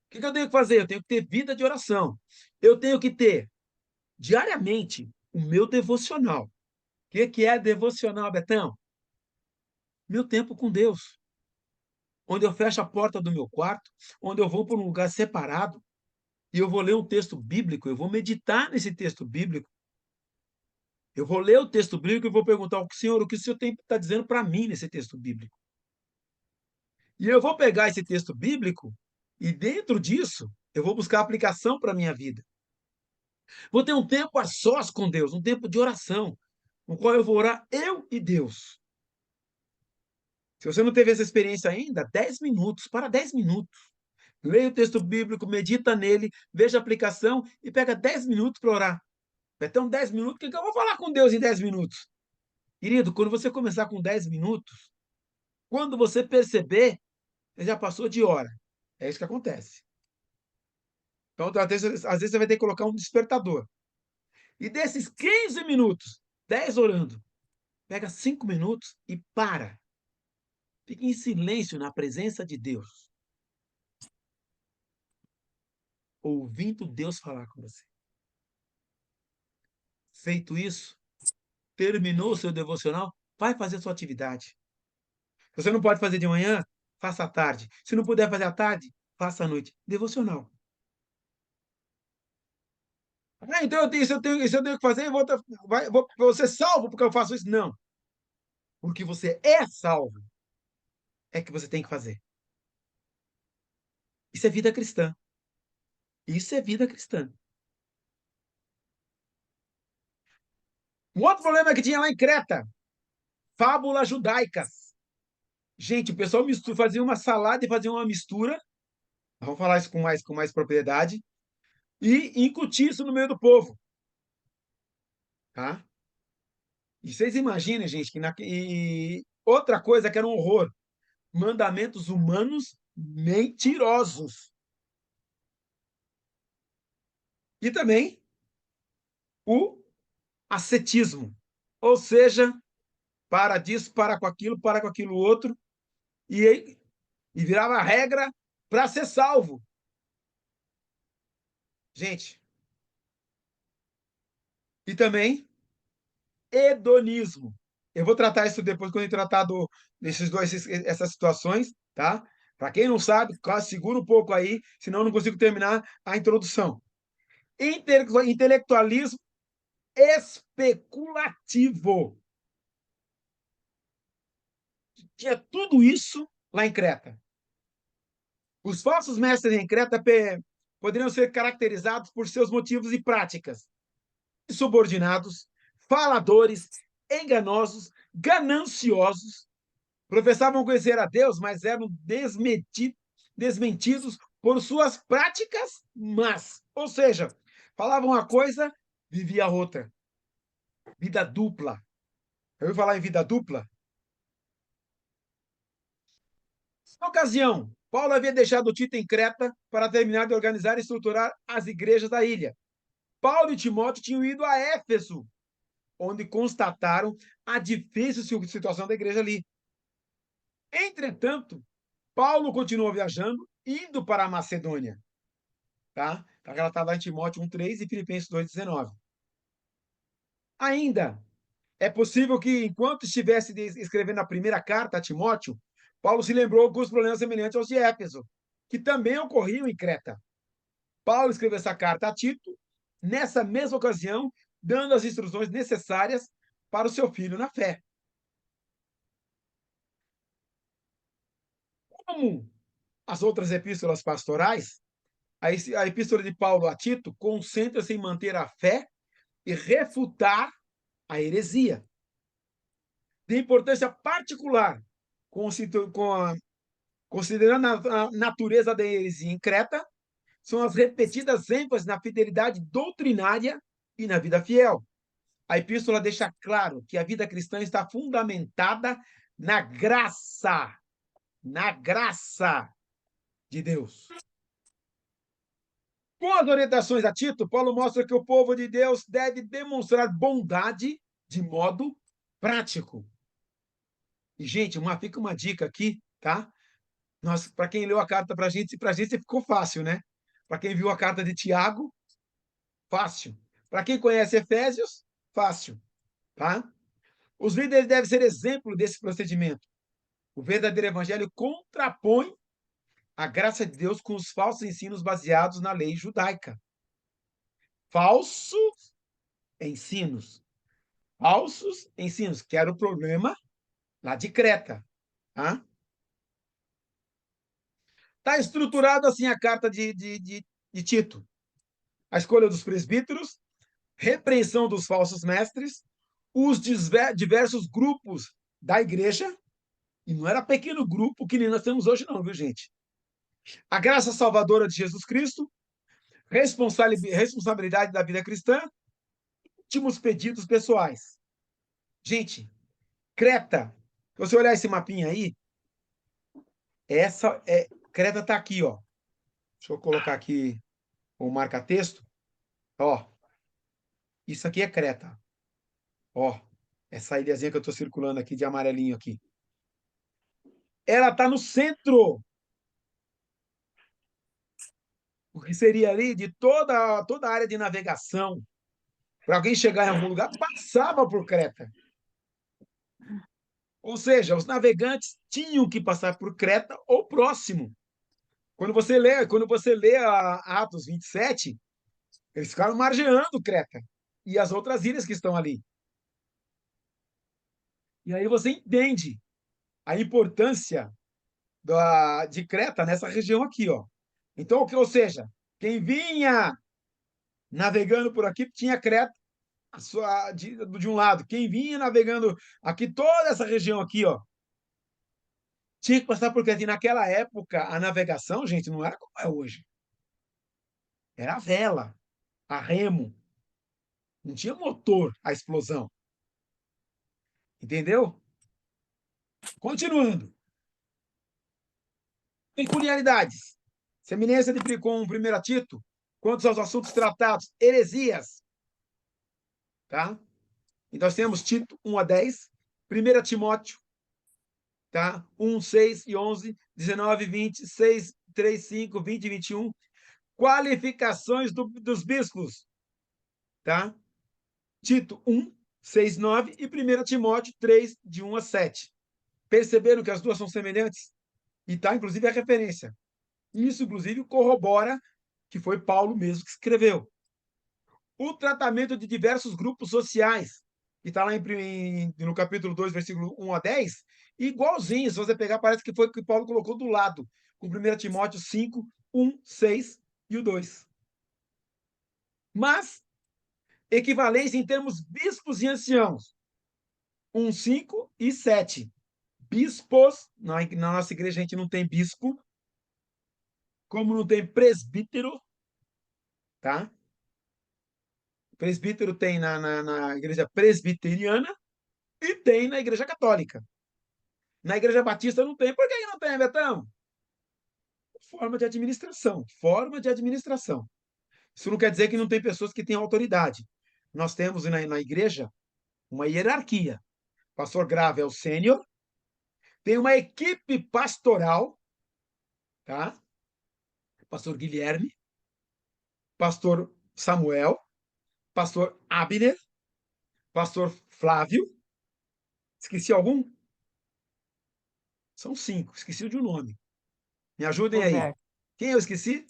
O que eu tenho que fazer? Eu tenho que ter vida de oração. Eu tenho que ter diariamente o meu devocional. O que é devocional, Betão? Meu tempo com Deus. Onde eu fecho a porta do meu quarto, onde eu vou para um lugar separado e eu vou ler um texto bíblico, eu vou meditar nesse texto bíblico. Eu vou ler o texto bíblico e vou perguntar ao Senhor o que o Senhor está dizendo para mim nesse texto bíblico. E eu vou pegar esse texto bíblico e, dentro disso, eu vou buscar aplicação para a minha vida. Vou ter um tempo a sós com Deus, um tempo de oração, no qual eu vou orar eu e Deus. Se você não teve essa experiência ainda, 10 minutos, para 10 minutos. Leia o texto bíblico, medita nele, veja a aplicação e pega 10 minutos para orar. Então, 10 minutos, o que eu vou falar com Deus em 10 minutos? Querido, quando você começar com 10 minutos, quando você perceber, você já passou de hora. É isso que acontece. Então, às vezes você vai ter que colocar um despertador. E desses 15 minutos, 10 orando, pega 5 minutos e para. Fique em silêncio na presença de Deus, ouvindo Deus falar com você. Feito isso, terminou o seu devocional, vai fazer a sua atividade. Se você não pode fazer de manhã, faça à tarde. Se não puder fazer à tarde, faça à noite. Devocional. Ah, então isso eu tenho que fazer, vou ser salvo porque eu faço isso. Não. Porque você é salvo, é que você tem que fazer. Isso é vida cristã. Isso é vida cristã. Um outro problema que tinha lá em Creta, fábulas judaicas. Gente, o pessoal fazia uma salada e fazia uma mistura, vamos falar isso com mais propriedade, e incutir isso no meio do povo. Tá? E vocês imaginem, gente, e outra coisa que era um horror, mandamentos humanos mentirosos. E também o ascetismo, ou seja, para disso, para com aquilo outro, e, e virava regra para ser salvo. Gente, e também hedonismo. Eu vou tratar isso depois, quando eu tratar essas situações, tá? Para quem não sabe, segura um pouco aí, senão eu não consigo terminar a introdução. Intelectualismo especulativo. Tinha tudo isso lá em Creta. Os falsos mestres em Creta poderiam ser caracterizados por seus motivos e práticas subordinados, faladores, enganosos, gananciosos, professavam conhecer a Deus, mas eram desmentidos por suas práticas más. Ou seja, falavam uma coisa, vivia outra. Vida dupla. Eu ouvi falar em vida dupla? Na ocasião, Paulo havia deixado Tito em Creta para terminar de organizar e estruturar as igrejas da ilha. Paulo e Timóteo tinham ido a Éfeso, onde constataram a difícil situação da igreja ali. Entretanto, Paulo continuou viajando, indo para a Macedônia. Tá? Ela está lá em Timóteo 1,3 e Filipenses 2,19. Ainda, é possível que, enquanto estivesse escrevendo a primeira carta a Timóteo, Paulo se lembrou de alguns problemas semelhantes aos de Éfeso, que também ocorriam em Creta. Paulo escreveu essa carta a Tito, nessa mesma ocasião, dando as instruções necessárias para o seu filho na fé. Como as outras epístolas pastorais, a epístola de Paulo a Tito concentra-se em manter a fé e refutar a heresia. De importância particular, considerando a natureza da heresia em Creta, são as repetidas ênfases na fidelidade doutrinária e na vida fiel. A epístola deixa claro que a vida cristã está fundamentada na graça de Deus. Com as orientações a Tito, Paulo mostra que o povo de Deus deve demonstrar bondade de modo prático. E, gente, fica uma dica aqui, tá? Para quem leu a carta para a gente ficou fácil, né? Para quem viu a carta de Tiago, fácil. Para quem conhece Efésios, fácil, tá? Os líderes devem ser exemplo desse procedimento. O verdadeiro evangelho contrapõe a graça de Deus com os falsos ensinos baseados na lei judaica. Falsos ensinos. Falsos ensinos, que era o problema lá de Creta. Tá? Está estruturado assim a carta de Tito. A escolha dos presbíteros, repreensão dos falsos mestres, os diversos grupos da igreja, e não era pequeno grupo que nem nós temos hoje não, viu, gente? A graça salvadora de Jesus Cristo, responsabilidade da vida cristã, últimos pedidos pessoais. Gente, Creta, se você olhar esse mapinha aí, Creta está aqui, ó. Deixa eu colocar aqui o marca-texto. Ó, isso aqui é Creta. Ó, essa ilhazinha que eu estou circulando aqui de amarelinho aqui. Ela está no centro. O que seria ali de toda a área de navegação. Para alguém chegar em algum lugar, passava por Creta. Ou seja, os navegantes tinham que passar por Creta ou próximo. Quando você lê Atos 27, eles ficaram margeando Creta e as outras ilhas que estão ali. E aí você entende a importância de Creta nessa região aqui, ó. Então, ou seja, quem vinha navegando por aqui tinha Creta de um lado. Quem vinha navegando aqui, toda essa região aqui, ó, tinha que passar por Creta. E naquela época, a navegação, gente, não era como é hoje. Era a vela, a remo. Não tinha motor a explosão. Entendeu? Continuando. Peculiaridades. Semelhança com 1 Tito, quanto aos assuntos tratados, heresias. Tá? E nós temos Tito 1 a 10, 1 Timóteo, tá? 1, 6 e 11, 19, 20, 6, 3, 5, 20 e 21. Qualificações dos bispos. Tá? Tito 1, 6, 9 e 1 Timóteo 3, de 1 a 7. Perceberam que as duas são semelhantes? E está, inclusive, a referência. Isso, inclusive, corrobora que foi Paulo mesmo que escreveu. O tratamento de diversos grupos sociais, que está lá no capítulo 2, versículo 1 a 10, igualzinho, se você pegar, parece que foi o que Paulo colocou do lado, com 1 Timóteo 5, 1, 6 e o 2. Mas, equivalência em termos bispos e anciãos, 1, 5 e 7. Bispos, na nossa igreja a gente não tem bispo, como não tem presbítero, tá? Presbítero tem na igreja presbiteriana e tem na igreja católica. Na igreja batista não tem. Por que não tem, Betão? Forma de administração. Forma de administração. Isso não quer dizer que não tem pessoas que têm autoridade. Nós temos na igreja uma hierarquia. Pastor Grave é o sênior. Tem uma equipe pastoral, tá? Pastor Guilherme, pastor Samuel, pastor Abner, pastor Flávio. Esqueci algum? São 5. Esqueci de um nome. Me ajudem aí. Roberto. Quem eu esqueci?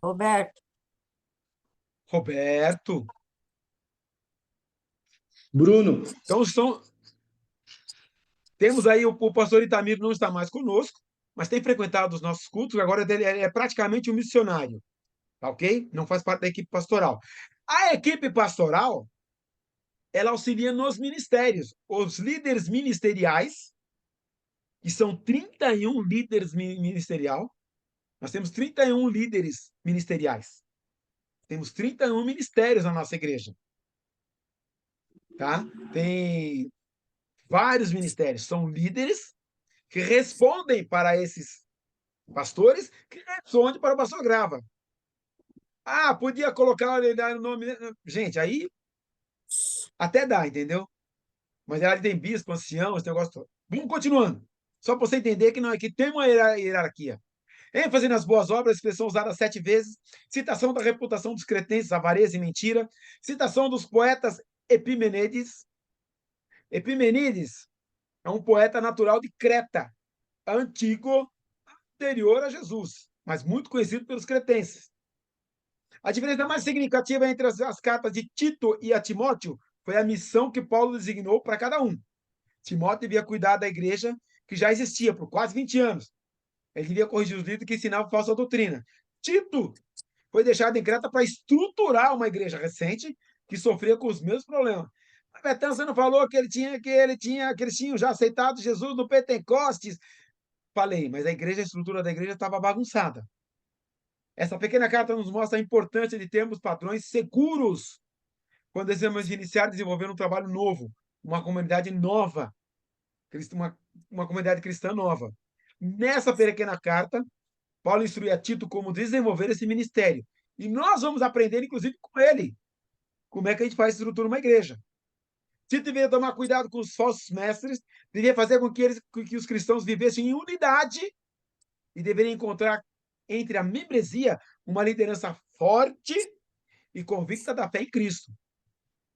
Roberto. Roberto. Bruno. Então, temos aí o pastor Itamir, não está mais conosco, mas tem frequentado os nossos cultos, agora ele é praticamente um missionário, tá ok? Não faz parte da equipe pastoral. A equipe pastoral, ela auxilia nos ministérios. Os líderes ministeriais, que são 31 líderes ministerial, nós temos 31 líderes ministeriais. Temos 31 ministérios na nossa igreja. Tá? Tem vários ministérios. São líderes que respondem para esses pastores, que respondem para o pastor Grava. Ah, podia colocar o nome... Gente, aí até dá, entendeu? Mas ela tem bispo, ancião, esse negócio todo. Vamos continuando. Só para você entender que, não, que tem uma hierarquia. ênfase nas boas obras, expressão usada 7 vezes, citação da reputação dos cretentes, avareza e mentira, citação dos poetas Epimenides. Epimenides é um poeta natural de Creta, antigo, anterior a Jesus, mas muito conhecido pelos cretenses. A diferença mais significativa entre as cartas de Tito e a Timóteo foi a missão que Paulo designou para cada um. Timóteo devia cuidar da igreja que já existia por quase 20 anos. Ele devia corrigir os líderes que ensinavam falsa doutrina. Tito foi deixado em Creta para estruturar uma igreja recente que sofria com os mesmos problemas. Mas, Betão, você não falou que eles tinham já aceitado Jesus no Pentecostes? Falei, mas a estrutura da igreja estava bagunçada. Essa pequena carta nos mostra a importância de termos padrões seguros quando desejamos iniciar a desenvolver um trabalho novo, uma comunidade nova, uma comunidade cristã nova. Nessa pequena carta, Paulo instrui a Tito como desenvolver esse ministério. E nós vamos aprender, inclusive, com ele, como é que a gente faz estrutura uma igreja. Tito deveria tomar cuidado com os falsos mestres, deveria fazer com que os cristãos vivessem em unidade e deveria encontrar entre a membresia uma liderança forte e convicta da fé em Cristo.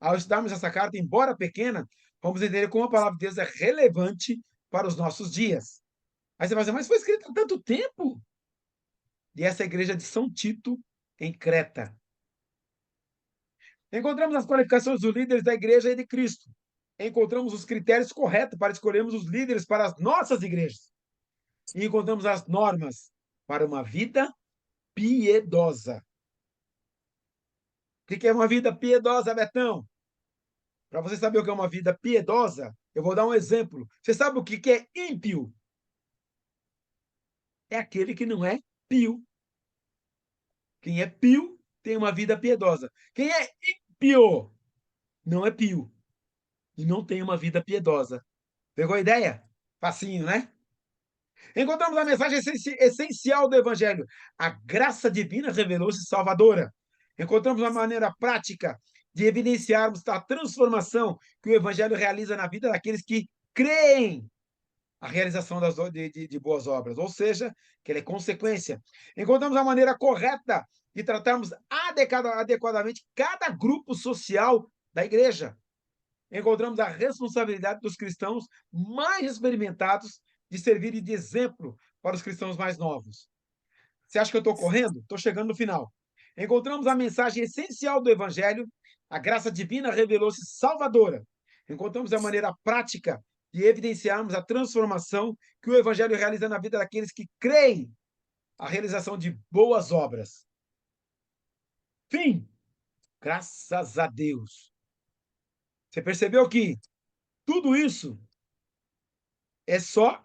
Ao estudarmos essa carta, embora pequena, vamos entender como a palavra de Deus é relevante para os nossos dias. Aí você vai dizer, mas foi escrita há tanto tempo? E essa é a igreja de São Tito, em Creta. Encontramos as qualificações dos líderes da igreja e de Cristo. Encontramos os critérios corretos para escolhermos os líderes para as nossas igrejas. E encontramos as normas para uma vida piedosa. O que é uma vida piedosa, Betão? Para você saber o que é uma vida piedosa, eu vou dar um exemplo. Você sabe o que é ímpio? É aquele que não é pio. Quem é pio tem uma vida piedosa. Quem é ímpio não é pio e não tem uma vida piedosa. Pegou a ideia? Facinho, né? Encontramos a mensagem essencial do Evangelho. A graça divina revelou-se salvadora. Encontramos uma maneira prática de evidenciarmos a transformação que o Evangelho realiza na vida daqueles que creem a realização de boas obras, ou seja, que ele é consequência. Encontramos a maneira correta de tratarmos adequadamente cada grupo social da igreja. encontramos a responsabilidade dos cristãos mais experimentados de servir de exemplo para os cristãos mais novos. Você acha que eu estou correndo? Estou chegando no final. Encontramos a mensagem essencial do Evangelho, a graça divina revelou-se salvadora. Encontramos a maneira prática de evidenciarmos a transformação que o Evangelho realiza na vida daqueles que creem a realização de boas obras. Fim. Graças a Deus. Você percebeu que tudo isso é só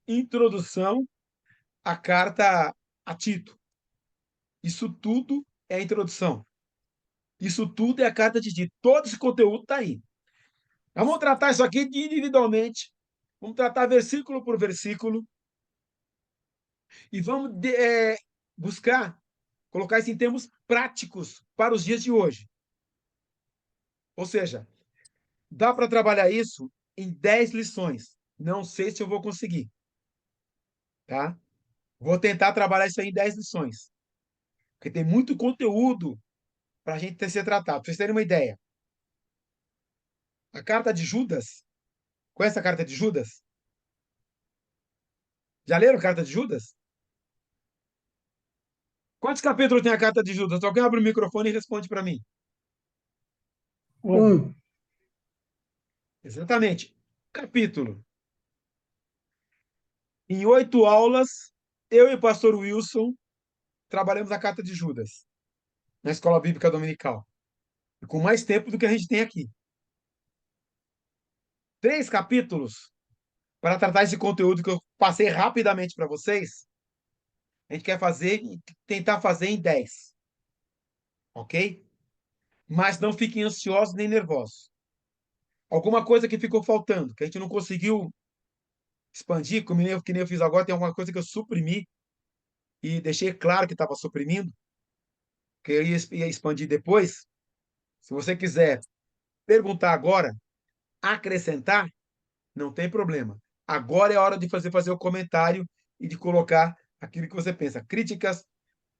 introdução à carta a Tito. Isso tudo é a introdução. Isso tudo é a carta de Tito. Todo esse conteúdo está aí. Vamos tratar isso aqui individualmente. Vamos tratar versículo por versículo. E vamos buscar colocar isso em termos práticos para os dias de hoje. Ou seja, dá para trabalhar isso em 10 lições. Não sei se eu vou conseguir. Tá? Vou tentar trabalhar isso aí em 10 lições. Porque tem muito conteúdo para a gente ser tratado. Para vocês terem uma ideia. A carta de Judas. Conhece a carta de Judas? Já leram a carta de Judas? Quantos capítulos tem a carta de Judas? Alguém abre o microfone e responde para mim. Um. Exatamente. Capítulo. Em 8 aulas, eu e o pastor Wilson trabalhamos a carta de Judas na Escola Bíblica Dominical. E com mais tempo do que a gente tem aqui. 3 capítulos para tratar esse conteúdo que eu passei rapidamente para vocês. A gente quer fazer e tentar fazer em 10. Ok? Mas não fiquem ansiosos nem nervosos. Alguma coisa que ficou faltando, que a gente não conseguiu expandir, que nem eu fiz agora, tem alguma coisa que eu suprimi e deixei claro que estava suprimindo, que eu ia expandir depois. Se você quiser perguntar agora, acrescentar, não tem problema. Agora é a hora de fazer o comentário e de colocar aquilo que você pensa. Críticas,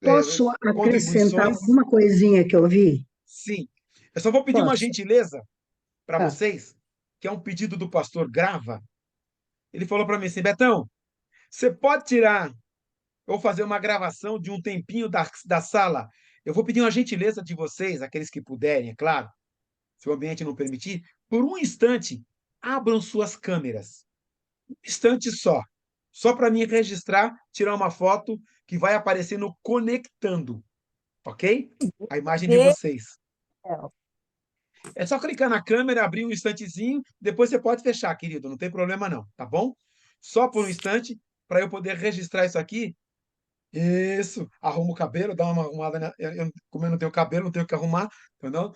Posso acrescentar contribuições, alguma coisinha que eu vi? sim. Eu só vou pedir uma Posso? gentileza para Tá. vocês, que é um pedido do pastor Grava. Ele falou para mim assim, Betão, você pode tirar ou fazer uma gravação de um tempinho da sala? Eu vou pedir uma gentileza de vocês, aqueles que puderem, é claro, se o ambiente não permitir, por um instante, abram suas câmeras. Um instante só. Só para mim registrar, tirar uma foto que vai aparecer no Conectando, ok? A imagem de Vê, vocês. É só clicar na câmera, abrir um instantezinho, depois você pode fechar, querido, não tem problema não, tá bom? Só por um instante, para eu poder registrar isso aqui. Isso, arruma o cabelo, dá uma arrumada. Como eu não tenho cabelo, não tenho que arrumar, entendeu?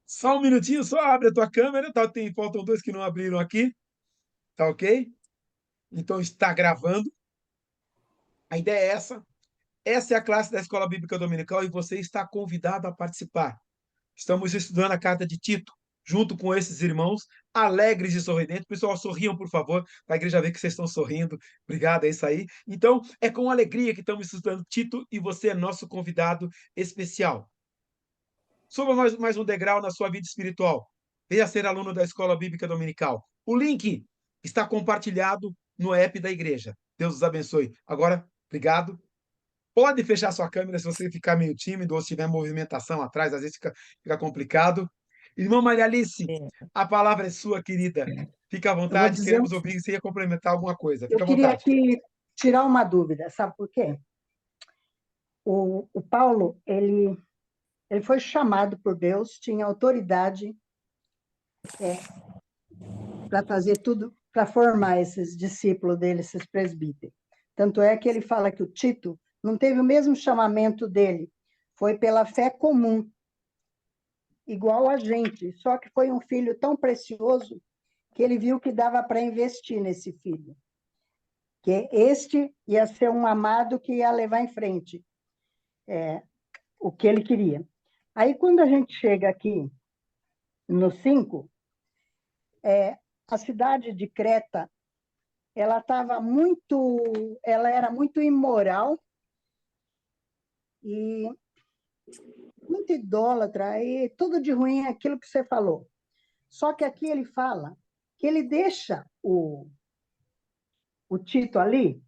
Só um minutinho, só abre a tua câmera, tá? Faltam 2 que não abriram aqui, tá ok? Então está gravando. A ideia é essa. Essa é a classe da Escola Bíblica Dominical e você está convidado a participar. Estamos estudando a carta de Tito, junto com esses irmãos, alegres e sorridentes. Pessoal, sorriam, por favor, para a igreja ver que vocês estão sorrindo. Obrigado, é isso aí. Então, é com alegria que estamos estudando Tito e você é nosso convidado especial. Suba mais um degrau na sua vida espiritual. Venha ser aluno da Escola Bíblica Dominical. O link está compartilhado no app da igreja. Deus os abençoe. Agora, obrigado. Pode fechar sua câmera se você ficar meio tímido ou se tiver movimentação atrás, às vezes fica complicado. Irmã Maria Alice, a palavra é sua, querida. Fica à Eu vou vontade, dizer, queremos ouvir se ia complementar alguma coisa. eu Fica à queria vontade. aqui tirar uma dúvida, sabe por quê? O Paulo, ele foi chamado por Deus, tinha autoridade para fazer tudo, para formar esses discípulos dele, esses presbíteros. Tanto é que ele fala que o Tito não teve o mesmo chamamento dele, foi pela fé comum, igual a gente, só que foi um filho tão precioso que ele viu que dava para investir nesse filho, que este ia ser um amado que ia levar em frente o que ele queria. Aí, quando a gente chega aqui no 5, a cidade de Creta ela era muito imoral e muito idólatra, e tudo de ruim é aquilo que você falou. Só que aqui ele fala que ele deixa o Tito ali,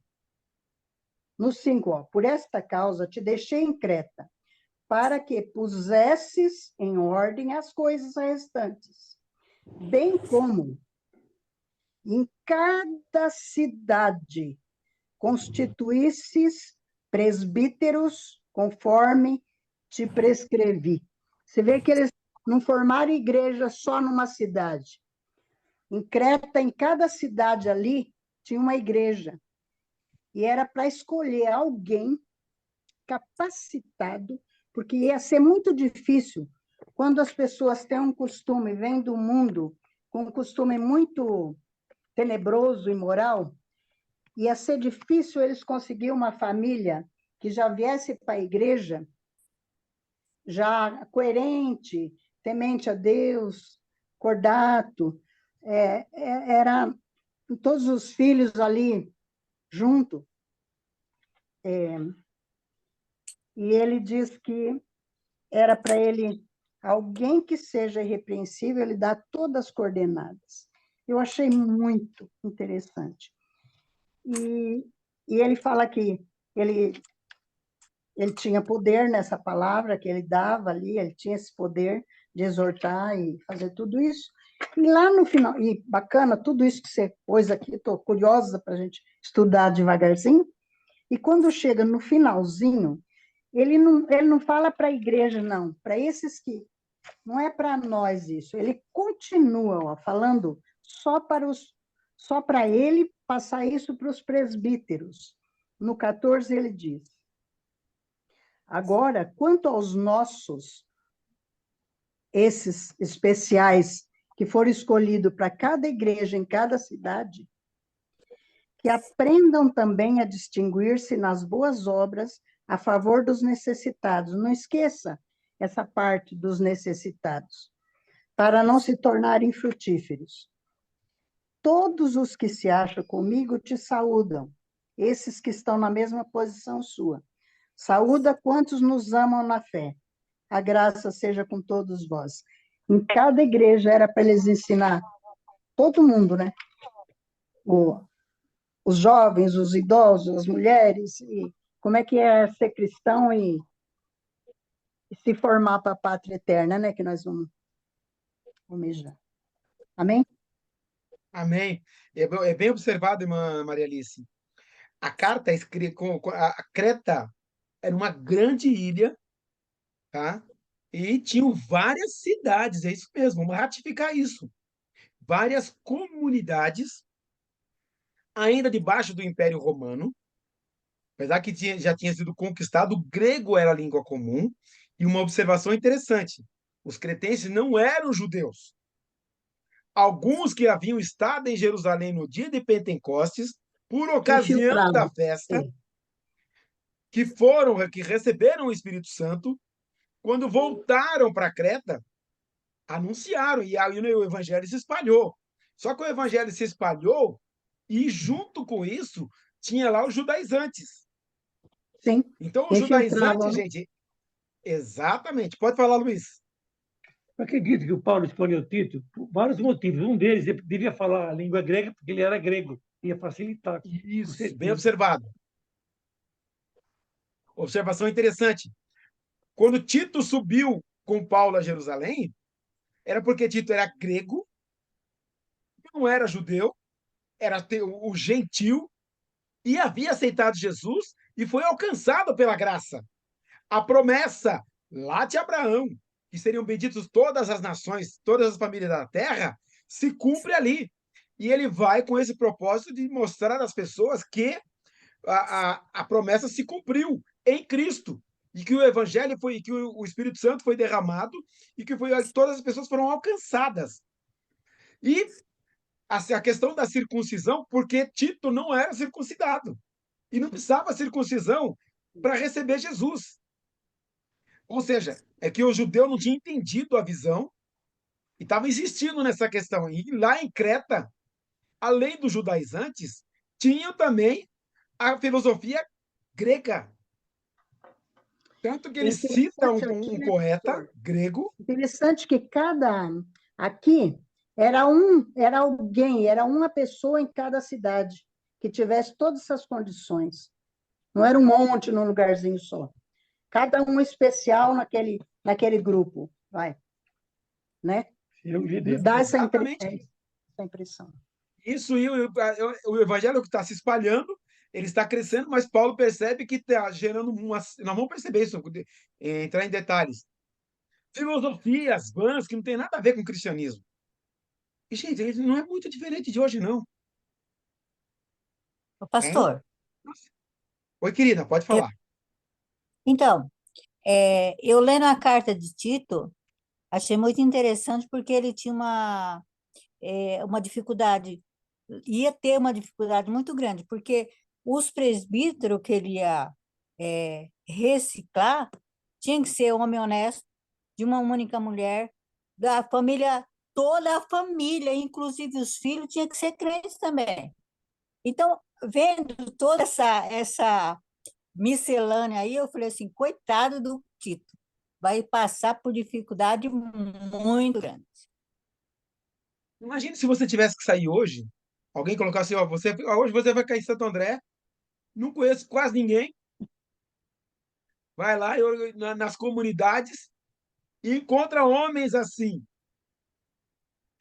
no 5, ó, por esta causa te deixei em Creta, para que pusesses em ordem as coisas restantes, bem como em cada cidade constituísses presbíteros conforme te prescrevi. Você vê que eles não formaram igreja só numa cidade. Em Creta, em cada cidade ali, tinha uma igreja. E era para escolher alguém capacitado, porque ia ser muito difícil quando as pessoas têm um costume, vêm do mundo com um costume muito tenebroso e moral, ia ser difícil eles conseguir uma família que já viesse para a igreja, já coerente, temente a Deus, cordato, era todos os filhos ali junto. E ele diz que era para ele alguém que seja irrepreensível, ele dá todas as coordenadas. Eu achei muito interessante. E ele fala que ele tinha poder nessa palavra que ele dava ali, ele tinha esse poder de exortar e fazer tudo isso. E lá no final, e bacana, tudo isso que você pôs aqui, estou curiosa para a gente estudar devagarzinho. E quando chega no finalzinho, ele não fala para a igreja, não, para esses que. Não é para nós isso. Ele continua ó, falando só para ele passar isso para os presbíteros. No 14 ele diz: agora, quanto aos nossos, esses especiais que foram escolhidos para cada igreja em cada cidade, que aprendam também a distinguir-se nas boas obras a favor dos necessitados. Não esqueça essa parte dos necessitados, para não se tornarem frutíferos. Todos os que se acham comigo te saúdam, esses que estão na mesma posição sua. Saúda quantos nos amam na fé. A graça seja com todos vós. Em cada igreja era para eles ensinar todo mundo, né? Os jovens, os idosos, as mulheres, e como é que é ser cristão e se formar para a pátria eterna, né? Que nós vamos almejar. Amém? Amém. É bem observado, irmã Maria Alice. A carta é escrita a Creta era uma grande ilha, tá? E tinham várias cidades, é isso mesmo, vamos ratificar isso. Várias comunidades, ainda debaixo do Império Romano, apesar que já tinha sido conquistado, o grego era a língua comum, e uma observação interessante: os cretenses não eram judeus. Alguns que haviam estado em Jerusalém no dia de Pentecostes, por ocasião da Infiltrado. festa, que receberam o Espírito Santo, quando voltaram para Creta, anunciaram, e aí o evangelho se espalhou. Só que o evangelho se espalhou e, junto com isso, tinha lá os judaizantes. Sim, Então, os judaizantes, infiltravam. gente, exatamente. Pode falar, Luiz. Eu acredito que o Paulo escolheu Tito por vários motivos. Um deles, ele devia falar a língua grega, porque ele era grego. Ia facilitar, com Isso, bem certeza. observado. Observação interessante. Quando Tito subiu com Paulo a Jerusalém, era porque Tito era grego, não era judeu, era o gentil, e havia aceitado Jesus e foi alcançado pela graça. A promessa lá de Abraão, que seriam benditos todas as nações, todas as famílias da terra, se cumpre ali. E ele vai com esse propósito de mostrar às pessoas que a promessa se cumpriu em Cristo. E que o evangelho foi, que o Espírito Santo foi derramado e que todas as pessoas foram alcançadas. E a questão da circuncisão, porque Tito não era circuncidado. E não precisava circuncisão para receber Jesus. Ou seja, é que o judeu não tinha entendido a visão e estava insistindo nessa questão. E lá em Creta, além dos judaizantes, tinham também a filosofia grega. Tanto que É ele cita interessante aqui, um né, poeta pastor? grego. Interessante que cada aqui era alguém, era uma pessoa em cada cidade que tivesse todas essas condições. Não era um monte num lugarzinho só. Cada um especial naquele grupo, vai, né? Dá Exatamente essa impressão. isso, e o evangelho que está se espalhando, ele está crescendo, mas Paulo percebe que está gerando uma. Nós vamos perceber isso, entrar em detalhes. Filosofias vãs que não tem nada a ver com o cristianismo. E, gente, ele não é muito diferente de hoje, não. Ô, Tá? pastor, Nossa. Oi, querida, pode eu- falar. então, eu lendo a carta de Tito, achei muito interessante porque ele tinha uma dificuldade, ia ter uma dificuldade muito grande, porque os presbíteros que ele ia reciclar tinha que ser homem honesto, de uma única mulher, da família, toda a família, inclusive os filhos, tinha que ser crentes também. Então, vendo toda essa miscelânea aí, eu falei assim, coitado do Tito, vai passar por dificuldade muito grande. Imagine se você tivesse que sair hoje, alguém colocasse, ó, hoje você vai cair em Santo André, não conheço quase ninguém, vai lá nas comunidades e encontra homens assim.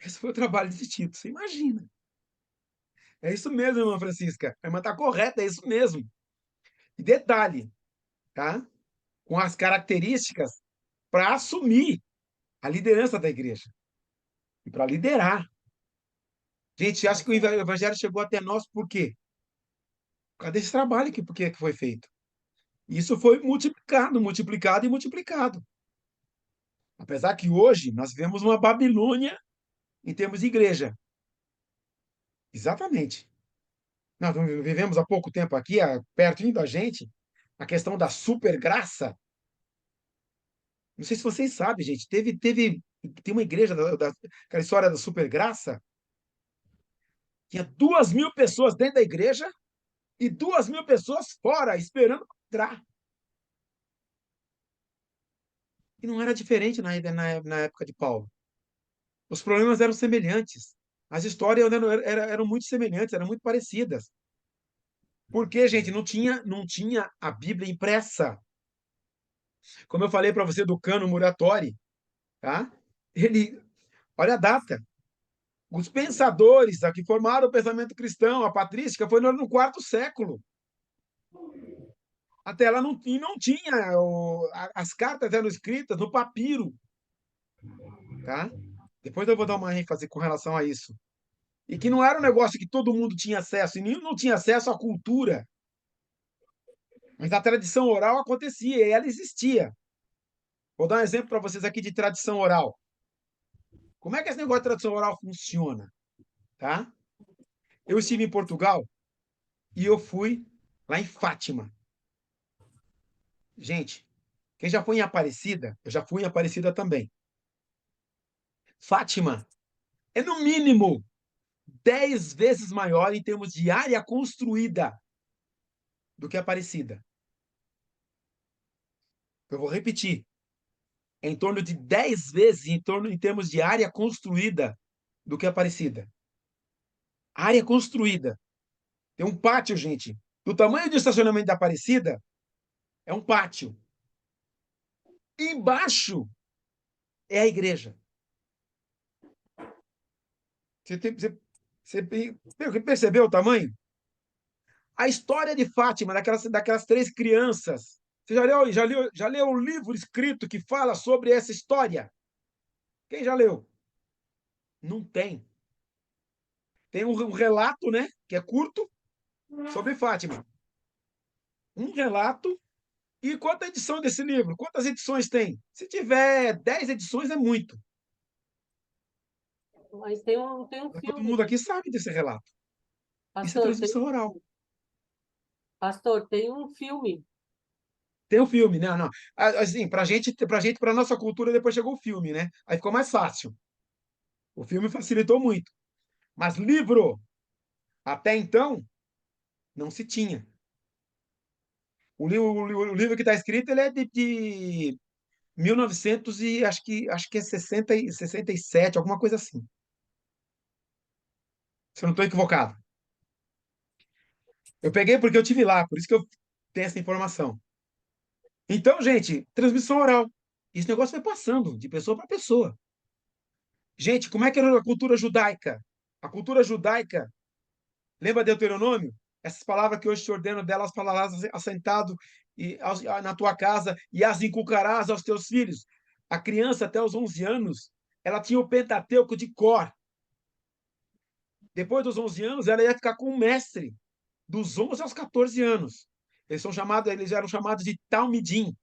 Esse foi o trabalho de Tito, você imagina. É isso mesmo, irmã Francisca. A irmã está correta, é isso mesmo. E detalhe, tá? Com as características para assumir a liderança da igreja e para liderar. Gente, acho que o evangelho chegou até nós por quê? Por causa desse trabalho que foi feito. Isso foi multiplicado, multiplicado e multiplicado. Apesar que hoje nós vivemos uma Babilônia em termos de igreja. Exatamente. Nós vivemos há pouco tempo aqui, pertinho da gente, a questão da supergraça. Não sei se vocês sabem, gente. Tem uma igreja aquela história da supergraça. Tinha 2.000 pessoas dentro da igreja e 2.000 pessoas fora, esperando entrar. E não era diferente na época de Paulo. Os problemas eram semelhantes. As histórias eram muito semelhantes, eram muito parecidas. Porque, gente, não tinha a Bíblia impressa. Como eu falei para você do Cano Muratori, tá? Olha a data. Os pensadores que formaram o pensamento cristão, a patrística, foi no quarto século. Até lá não tinha. As cartas eram escritas no papiro. Tá? Depois eu vou dar uma ênfase com relação a isso. E que não era um negócio que todo mundo tinha acesso, e nenhum não tinha acesso à cultura. Mas a tradição oral acontecia, e ela existia. Vou dar um exemplo para vocês aqui de tradição oral. Como é que esse negócio de tradição oral funciona? Tá? Eu estive em Portugal e eu fui lá em Fátima. Gente, quem já foi em Aparecida, eu já fui em Aparecida também. Fátima é, no mínimo, 10 vezes maior em termos de área construída do que Aparecida. Eu vou repetir. É em torno de 10 vezes em termos de área construída do que Aparecida. Área construída. Tem um pátio, gente. Do tamanho do estacionamento da Aparecida, é um pátio. Embaixo é a igreja. Você percebeu o tamanho? A história de Fátima, daquelas 3 crianças. Você já leu o livro escrito que fala sobre essa história? Quem já leu? Não tem. Tem um relato, né, que é curto, sobre Fátima. Um relato. E quanta edição desse livro? Quantas edições tem? Se tiver 10 edições, é muito. Mas tem um Mas todo filme, mundo aqui sabe desse relato. Isso é pastor, transmissão oral. tem um filme. Tem o filme, né? Não. Assim, pra nossa cultura, depois chegou o filme, né? Aí ficou mais fácil. O filme facilitou muito. Mas livro, até então, Não se tinha. O livro que está escrito ele é de 1900 e acho que é 67, alguma coisa assim. Se eu não estou equivocado. Eu peguei porque eu tive lá, por isso que eu tenho essa informação. Então, gente, transmissão oral. Esse negócio foi passando de pessoa para pessoa. Gente, como é que era a cultura judaica? A cultura judaica, lembra Deuteronômio? Essas palavras que hoje te ordeno delas falarás assentado na tua casa e as inculcarás aos teus filhos. A criança até os 11 anos, ela tinha o Pentateuco de cor. Depois dos 11 anos, ela ia ficar com o mestre, dos 11 aos 14 anos. Eles eram chamados de Talmidim.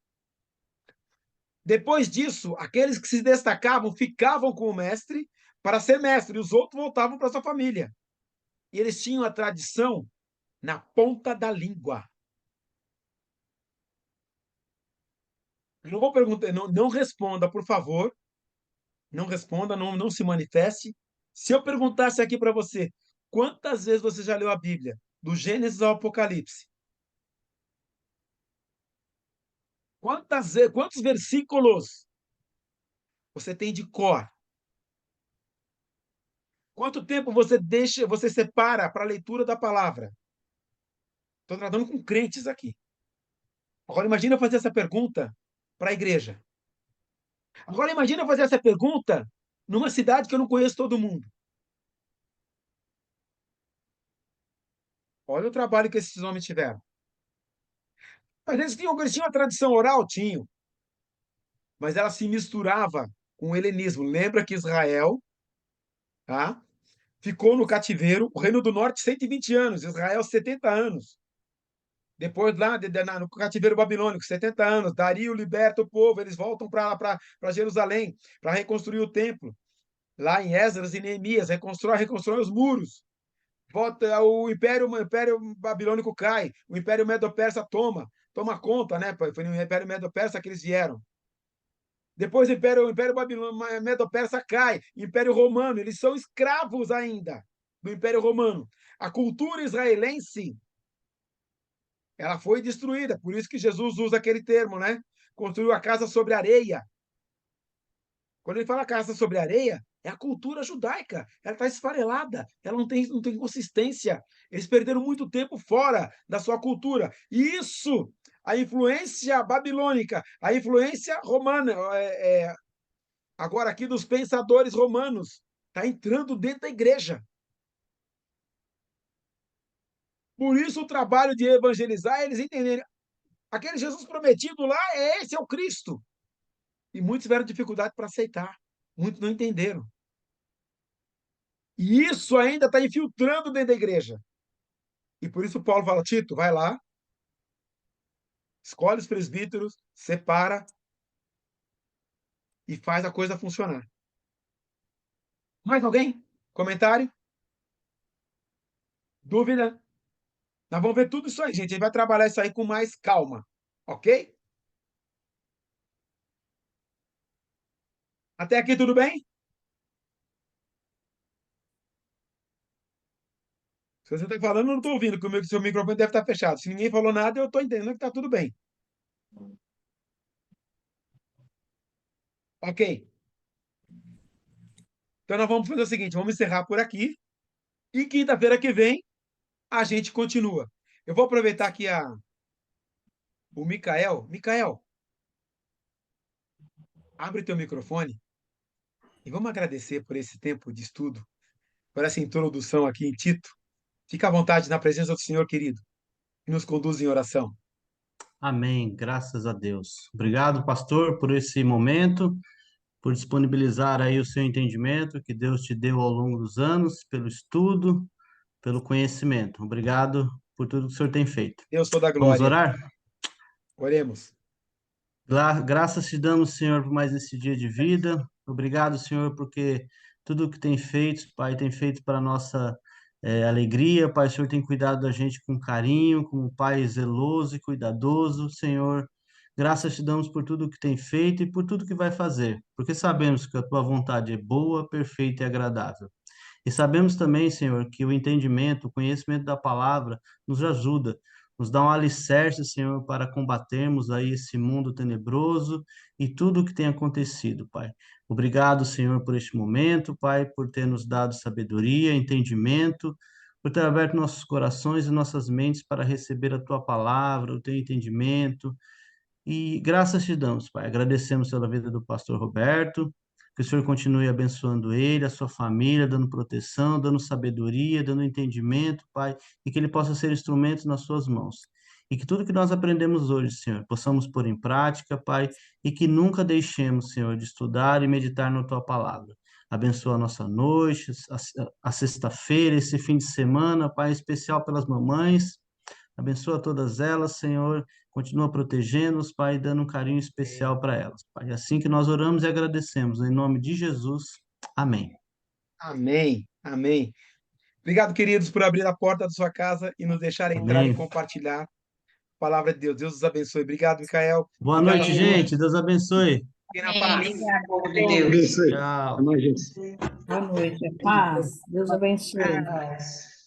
Depois disso, aqueles que se destacavam ficavam com o mestre para ser mestre, e os outros voltavam para sua família. E eles tinham a tradição na ponta da língua. Eu não vou perguntar, não responda, por favor. Não responda, não se manifeste. Se eu perguntasse aqui para você, quantas vezes você já leu a Bíblia? Do Gênesis ao Apocalipse? Quantos versículos você tem de cor? Quanto tempo você separa para a leitura da palavra? Estou tratando com crentes aqui. Agora imagina fazer essa pergunta para a igreja. Agora imagina fazer essa pergunta numa cidade que eu não conheço todo mundo. Olha o trabalho que esses homens tiveram. Mas eles tinham uma tradição oral? Tinham. Mas ela se misturava com o helenismo. Lembra que Israel, tá, ficou no cativeiro, o Reino do Norte 120 anos, Israel 70 anos. Depois, lá no cativeiro babilônico, 70 anos, Dario liberta o povo, eles voltam para Jerusalém para reconstruir o templo. Lá em Esdras e Neemias, reconstrói os muros. Volta, o Império Babilônico cai, o Império Medo-Persa toma conta, né? Foi no Império Medo-Persa que eles vieram. Depois o Império Babilônico Medo-Persa cai, Império Romano, eles são escravos ainda do Império Romano. A cultura israelense, ela foi destruída, por isso que Jesus usa aquele termo, né? Construiu a casa sobre areia. Quando ele fala casa sobre areia, é a cultura judaica. Ela está esfarelada, ela não tem consistência. Eles perderam muito tempo fora da sua cultura. E isso, a influência babilônica, a influência romana, agora aqui dos pensadores romanos, está entrando dentro da igreja. Por isso o trabalho de evangelizar, eles entenderem. Aquele Jesus prometido lá, esse é o Cristo. E muitos tiveram dificuldade para aceitar. Muitos não entenderam. E isso ainda está infiltrando dentro da igreja. E por isso Paulo fala, Tito, vai lá, escolhe os presbíteros, separa e faz a coisa funcionar. Mais alguém? Comentário? Dúvida? Nós vamos ver tudo isso aí, gente. A gente vai trabalhar isso aí com mais calma. Ok? Até aqui tudo bem? Se você está falando, eu não estou ouvindo, porque o seu microfone deve estar fechado. Se ninguém falou nada, eu estou entendendo que está tudo bem. Ok. Então nós vamos fazer o seguinte, vamos encerrar por aqui. E quinta-feira que vem, a gente continua. Eu vou aproveitar aqui o Micael. Micael, abre teu microfone e vamos agradecer por esse tempo de estudo, por essa introdução aqui em Tito. Fica à vontade na presença do Senhor, querido, e nos conduz em oração. Amém, graças a Deus. Obrigado, pastor, por esse momento, por disponibilizar aí o seu entendimento que Deus te deu ao longo dos anos, pelo estudo, pelo conhecimento. Obrigado por tudo que o senhor tem feito. Deus toda a Vamos glória. orar? Oremos. Graças te damos, Senhor, por mais esse dia de vida. Obrigado, Senhor, porque tudo o que tem feito, Pai, tem feito para a nossa alegria. Pai, o Senhor tem cuidado da gente com carinho, como um Pai zeloso e cuidadoso, Senhor. Graças te damos por tudo o que tem feito e por tudo que vai fazer, porque sabemos que a tua vontade é boa, perfeita e agradável. E sabemos também, Senhor, que o entendimento, o conhecimento da palavra nos ajuda, nos dá um alicerce, Senhor, para combatermos aí esse mundo tenebroso e tudo o que tem acontecido, Pai. Obrigado, Senhor, por este momento, Pai, por ter nos dado sabedoria, entendimento, por ter aberto nossos corações e nossas mentes para receber a Tua palavra, o Teu entendimento. E graças te damos, Pai. Agradecemos pela vida do pastor Roberto, que o Senhor continue abençoando ele, a sua família, dando proteção, dando sabedoria, dando entendimento, Pai, e que ele possa ser instrumento nas suas mãos. E que tudo que nós aprendemos hoje, Senhor, possamos pôr em prática, Pai, e que nunca deixemos, Senhor, de estudar e meditar na tua palavra. Abençoa a nossa noite, a sexta-feira, esse fim de semana, Pai, em especial pelas mamães. Abençoa todas elas, Senhor. Continua protegendo-os, Pai, dando um carinho especial para elas, Pai. É assim que nós oramos e agradecemos, em nome de Jesus. Amém. Amém. Amém. Obrigado, queridos, por abrir a porta da sua casa e nos deixar entrar e Amém. compartilhar a palavra de Deus. Deus os abençoe. Obrigado, Micael. Boa Obrigado noite, a todos. gente. Deus abençoe. Fiquem na paz. Obrigada, Deus Deus. abençoe. Tchau. Até mais, gente. Boa noite, paz. Deus abençoe. Paz.